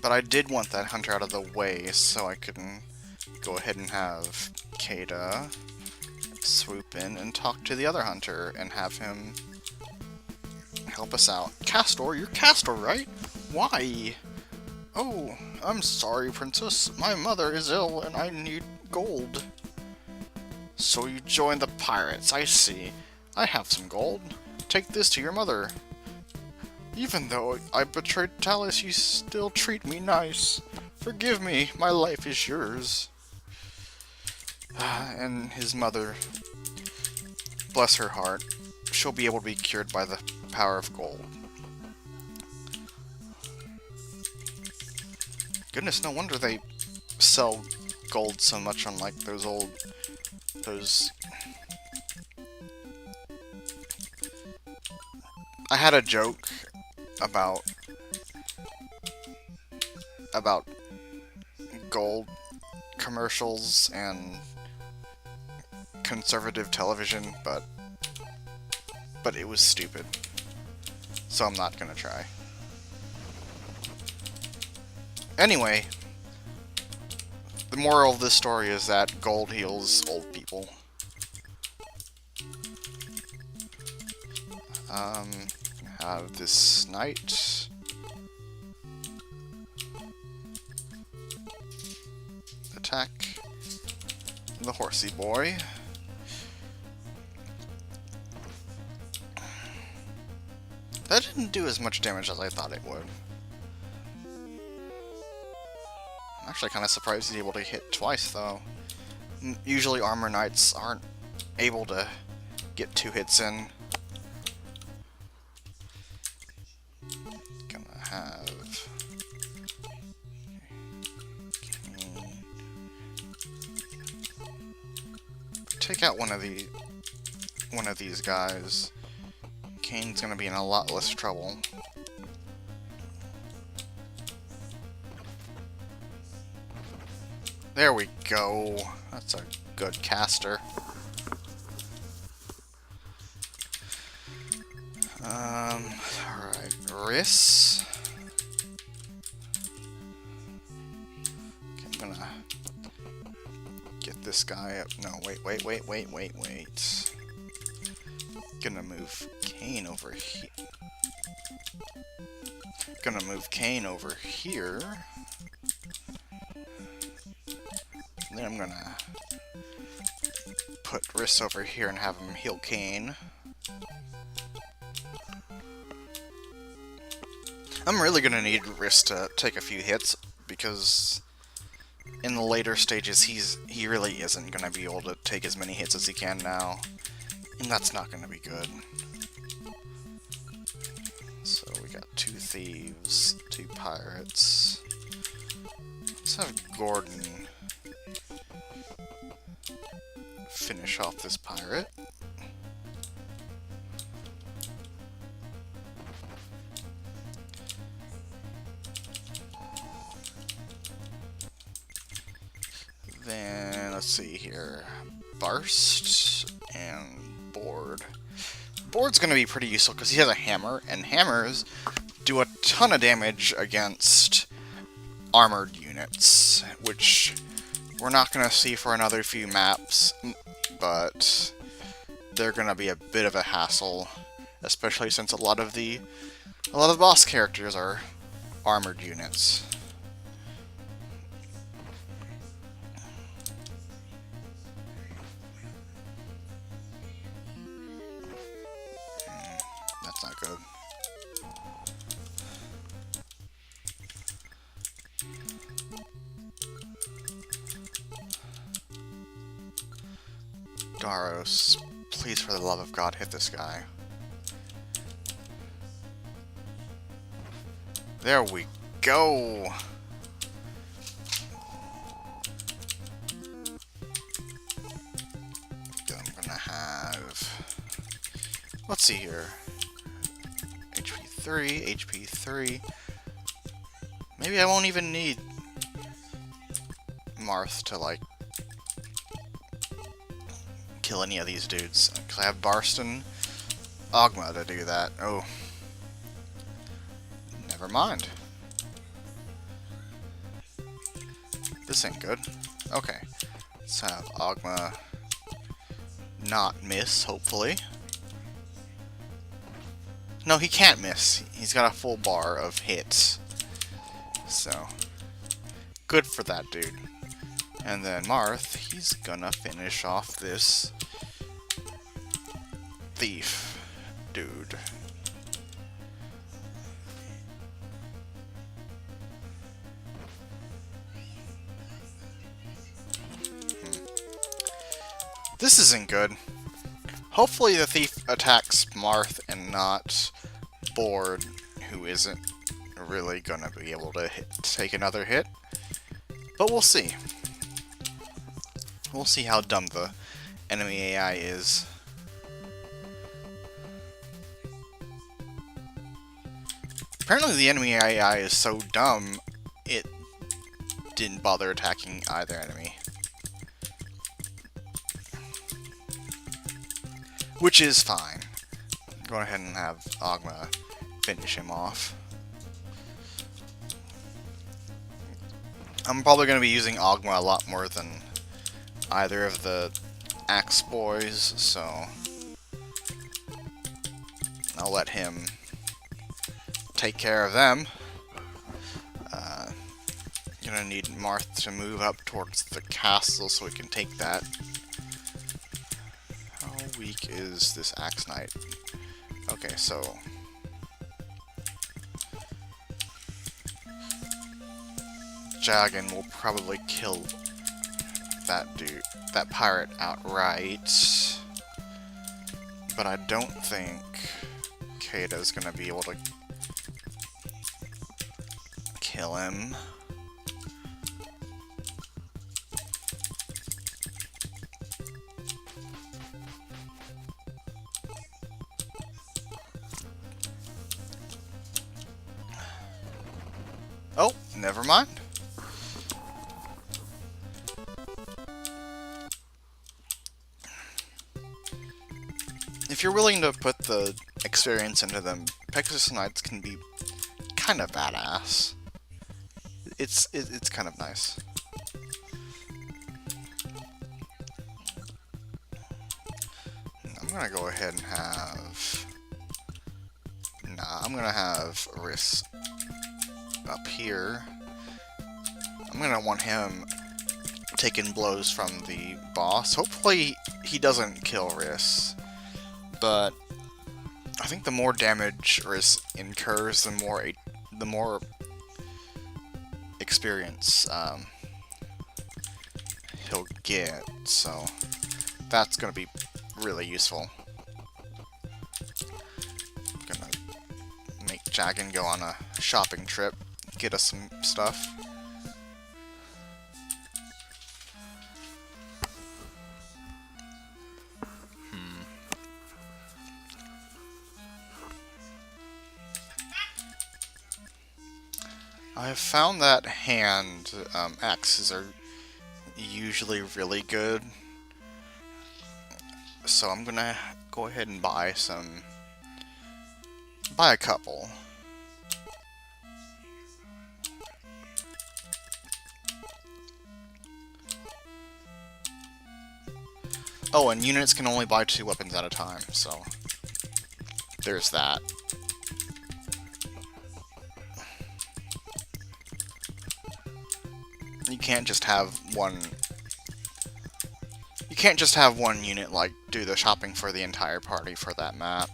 I did want that hunter out of the way so I can go ahead and have Kada swoop in and talk to the other hunter and have him help us out. Castor? You're Castor, right? Why? Oh, I'm sorry, princess. My mother is ill and I need gold. So you joined the pirates, I see. I have some gold. Take this to your mother. Even though I betrayed Talus, you still treat me nice. Forgive me, my life is yours. And his mother, bless her heart, she'll be able to be cured by the power of gold. Goodness, no wonder they sell gold so much on like those old... I had a joke about gold commercials and conservative television, but it was stupid. So I'm not gonna try. Anyway, the moral of this story is that gold heals old people. Have this knight attack the horsey boy. That didn't do as much damage as I thought it would. I'm actually kind of surprised he's able to hit twice, though. Usually armor knights aren't able to get 2 hits in. Gonna have... take out one of these guys. Kane's gonna be in a lot less trouble. There we go. That's a good caster. Alright, Riss. Okay, I'm gonna get this guy up. No, wait. Gonna move Kane over here. Gonna move Kane over here. And then I'm gonna put Riss over here and have him heal Kane. I'm really gonna need Riss to take a few hits, because in the later stages he really isn't gonna be able to take as many hits as he can now. And that's not gonna be good. So we got 2 thieves, 2 pirates. Let's have Gordon finish off this pirate. Then let's see here. Burst and Board. Board's going to be pretty useful because he has a hammer, and hammers do a ton of damage against armored units, which we're not going to see for another few maps, but they're going to be a bit of a hassle, especially since a lot of the boss characters are armored units. That's not good. Daros, please for the love of God, hit this guy. There we go! I'm gonna have... Let's see here. HP 3, HP 3. Maybe I won't even need Marth to, like, kill any of these dudes. Because I have Barston Ogma to do that. Oh. Never mind. This ain't good. Okay. Let's have Ogma not miss, hopefully. No, he can't miss. He's got a full bar of hits. So, good for that dude. And then Marth, he's gonna finish off this thief dude. This isn't good. Hopefully the thief attacks Marth and not Board, who isn't really gonna be able to take another hit. But we'll see. We'll see how dumb the enemy AI is. Apparently the enemy AI is so dumb, it didn't bother attacking either enemy. Which is fine. Go ahead and have Ogma finish him off. I'm probably going to be using Ogma a lot more than either of the Axe Boys, so I'll let him take care of them. Gonna need Marth to move up towards the castle so we can take that. How weak is this Axe Knight? Okay, so Jagan will probably kill that dude, that pirate outright. But I don't think Kata's gonna be able to kill him. Oh, never mind. If you're willing to put the experience into them, Pegasus Knights can be kind of badass. It's kind of nice. I'm gonna go ahead and have... Nah, I'm gonna have Riss up here. I'm gonna want him taking blows from the boss. Hopefully he doesn't kill Riss, but I think the more damage Riss incurs, the more experience he'll get. So that's gonna be really useful. I'm gonna make Jagan go on a shopping trip, get us some stuff. I have found that hand axes are usually really good. So I'm gonna go ahead and buy a couple. Oh, and units can only buy 2 weapons at a time, so there's that. You can't just have one. You can't just have one unit, like, do the shopping for the entire party for that map.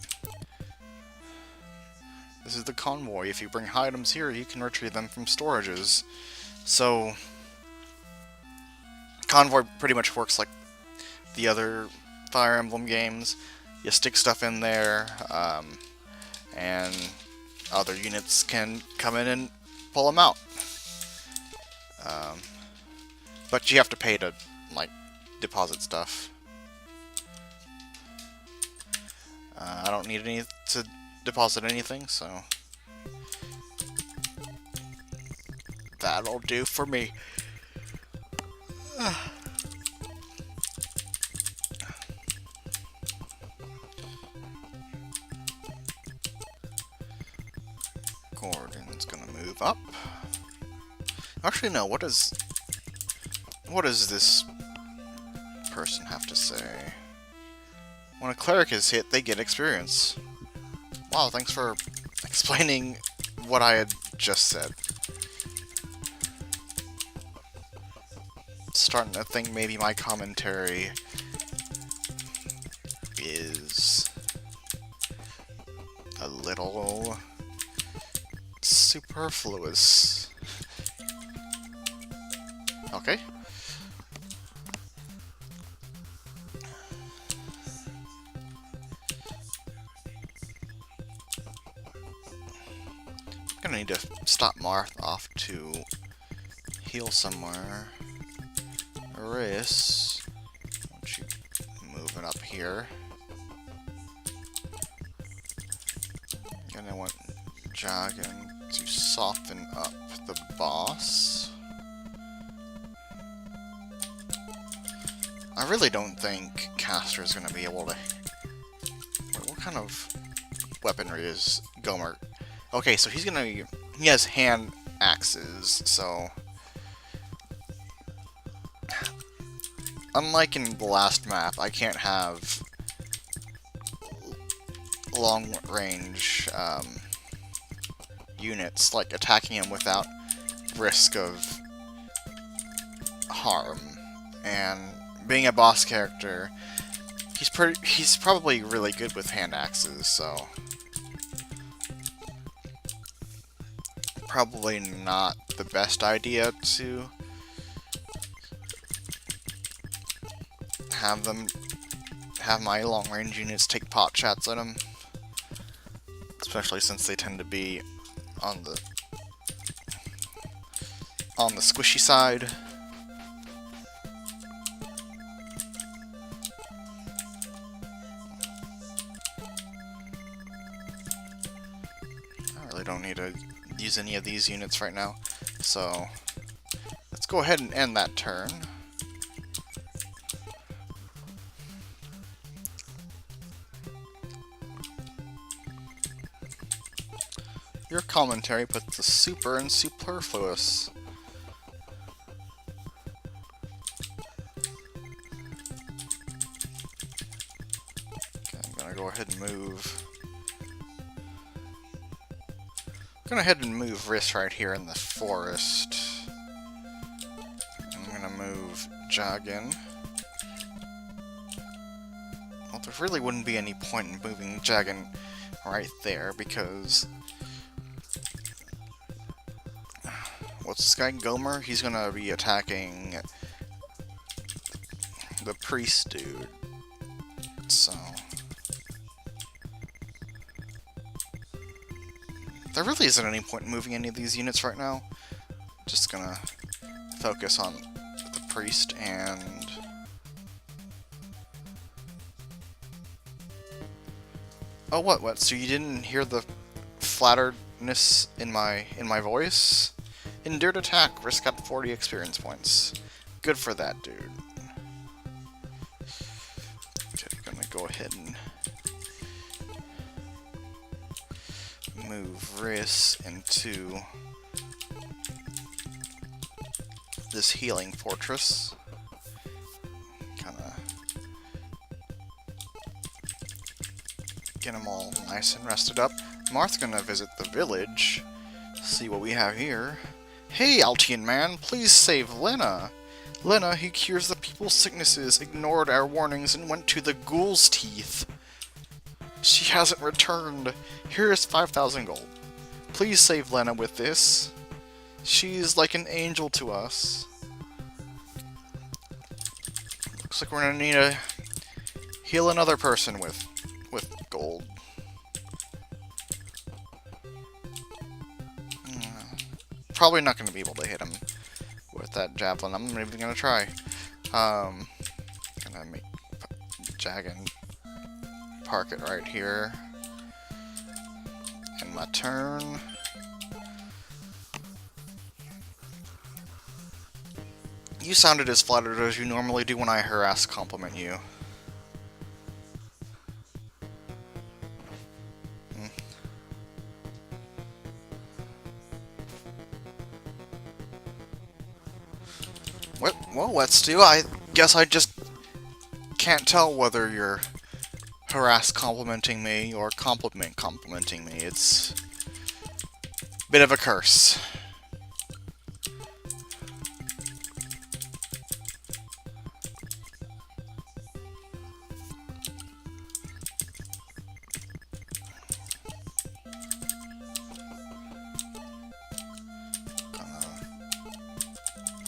This is the convoy. If you bring items here, you can retrieve them from storages. So, convoy pretty much works like the other Fire Emblem games. You stick stuff in there, and other units can come in and pull them out. But you have to pay to, like, deposit stuff. I don't need to deposit anything, so that'll do for me. Gordon's gonna move up. Actually, no. What does this person have to say? When a cleric is hit, they get experience. Wow, thanks for explaining what I had just said. Starting to think maybe my commentary is a little superfluous. Okay. I'm gonna need to stop Marth off to heal somewhere. Riss, why don't you move it up here? And I want Jogging to soften up the boss. I really don't think Caster's gonna be able to... What kind of weaponry is Gomer? Okay, so he's gonna... He has hand axes, so... Unlike in the last map, I can't have long-range units, like, attacking him without risk of harm. And being a boss character, he's probably really good with hand axes, so... Probably not the best idea to have my long-range units take pot shots at him, especially since they tend to be on the squishy side. I really don't need to use any of these units right now, so let's go ahead and end that turn. Your commentary puts the super in superfluous. Okay, I'm gonna go ahead and move. I'm gonna head and move Riss right here in the forest. I'm gonna move Joggin. Well, there really wouldn't be any point in moving Joggin right there because... What's this guy, Gomer? He's gonna be attacking the priest dude. So... There really isn't any point in moving any of these units right now. Just gonna focus on the priest and... Oh, what? So you didn't hear the flatteredness in my voice? Endured attack, risk got 40 experience points. Good for that dude. Okay, I'm gonna go ahead and move Riss into this healing fortress. Kinda get them all nice and rested up. Marth's gonna visit the village, see what we have here. Hey, Altian man, please save Lena. Lena, he cures the people's sicknesses, ignored our warnings, and went to the ghoul's teeth. She hasn't returned. Here is 5,000 gold. Please save Lena with this. She's like an angel to us. Looks like we're gonna need to heal another person with gold. Probably not gonna be able to hit him with that javelin. I'm not even gonna try. Gonna make Jagan park it right here. In my turn. You sounded as flattered as you normally do when I harass compliment you. Well, let's do. I guess I just can't tell whether you're harass complimenting me or complimenting me. It's a bit of a curse.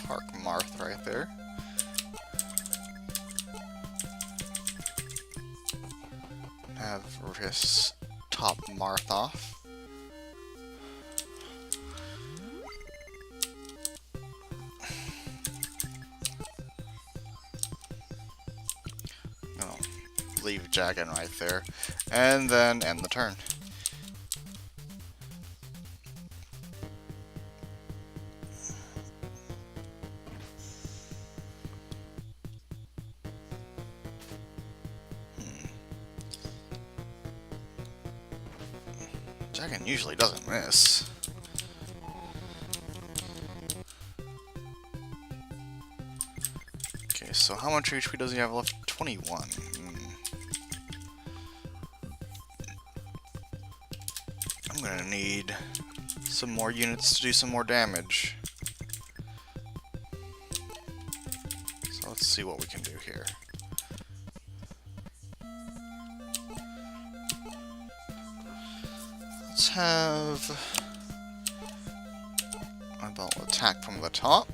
Park Marth right there. Have Riss top Marth off. No, leave Jagan right there, and then end the turn. Jagan usually doesn't miss. Okay, so how much HP does he have left? 21. I'm gonna need some more units to do some more damage. So let's see what we can do here. Let's have a ball attack from the top.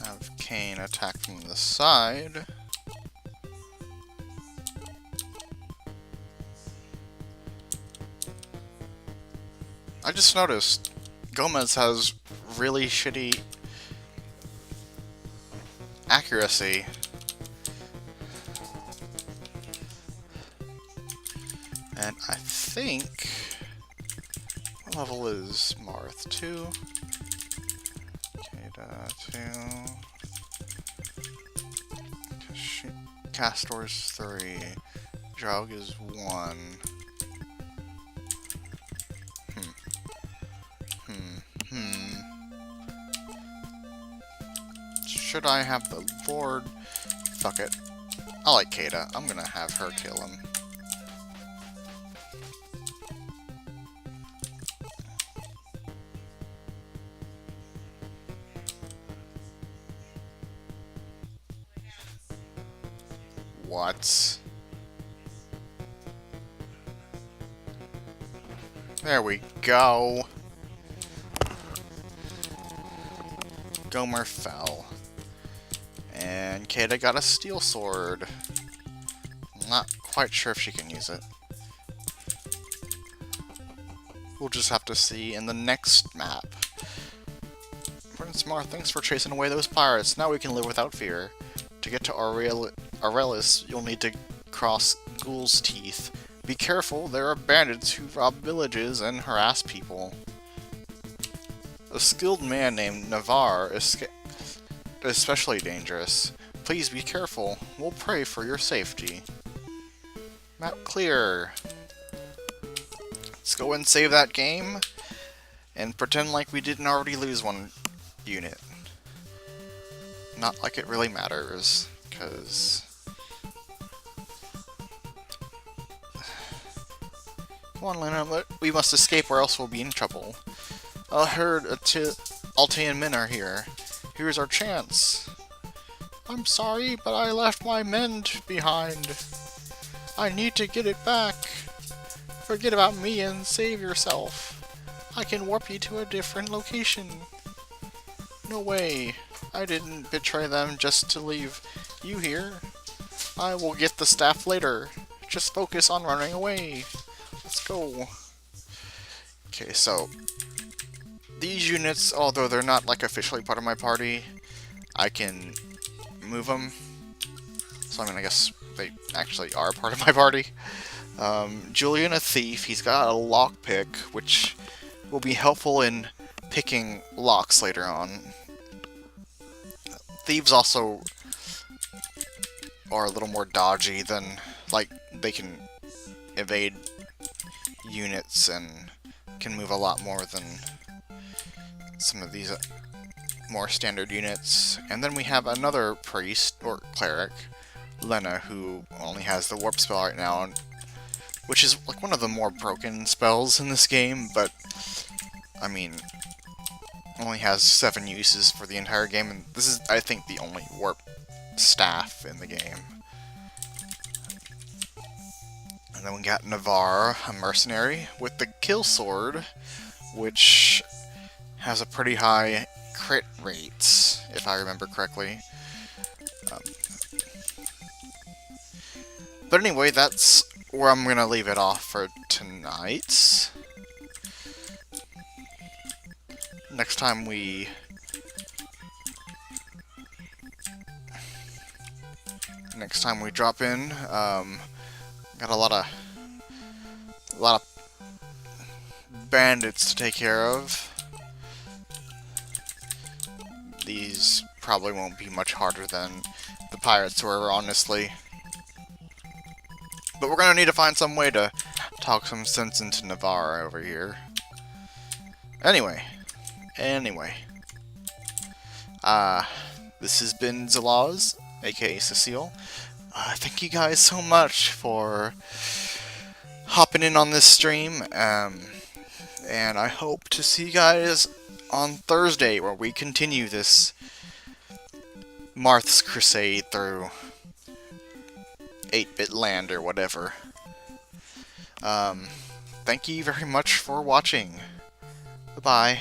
Have Kane attack from the side. I just noticed Gomez has really shitty accuracy. And I think... what level is Marth? 2? Kata 2. Castor's 3. Draug is 1. Should I have the Lord? Fuck it. I like Kata. I'm gonna have her kill him. What? There we go. Gomer fell. And Kata got a steel sword. Not quite sure if she can use it. We'll just have to see in the next map. For Smart, thanks for chasing away those pirates. Now we can live without fear. To get to Aurelis, you'll need to cross Ghoul's Teeth. Be careful, there are bandits who rob villages and harass people. A skilled man named Navarre is especially dangerous. Please be careful. We'll pray for your safety. Map clear. Let's go and save that game and pretend like we didn't already lose one unit. Not like it really matters, because... Come on, Lena, we must escape or else we'll be in trouble. A herd of Altean men are here. Here's our chance. I'm sorry, but I left my men behind. I need to get it back. Forget about me and save yourself. I can warp you to a different location. No way. I didn't betray them just to leave you here. I will get the staff later. Just focus on running away. Let's go. Okay, so these units, although they're not like officially part of my party, I can move them. So I mean, I guess they actually are part of my party. Julian, a thief. He's got a lockpick, which will be helpful in picking locks later on. Thieves also are a little more dodgy than, like, they can evade units and can move a lot more than some of these more standard units. And then we have another priest, or cleric, Lena, who only has the warp spell right now, which is like one of the more broken spells in this game, but I mean, only has 7 uses for the entire game, and this is, I think, the only warp staff in the game. And then we got Navarre, a mercenary, with the kill sword, which has a pretty high crit rate, if I remember correctly. But anyway, that's where I'm gonna leave it off for tonight. Next time we drop in, got a lot of bandits to take care of. These probably won't be much harder than the pirates were, honestly. But we're gonna need to find some way to talk some sense into Navarre over here. Anyway. This has been Zeloz, aka Cecile. Thank you guys so much for hopping in on this stream, and I hope to see you guys on Thursday, where we continue this Marth's crusade through 8-bit land or whatever. Thank you very much for watching. Bye-bye.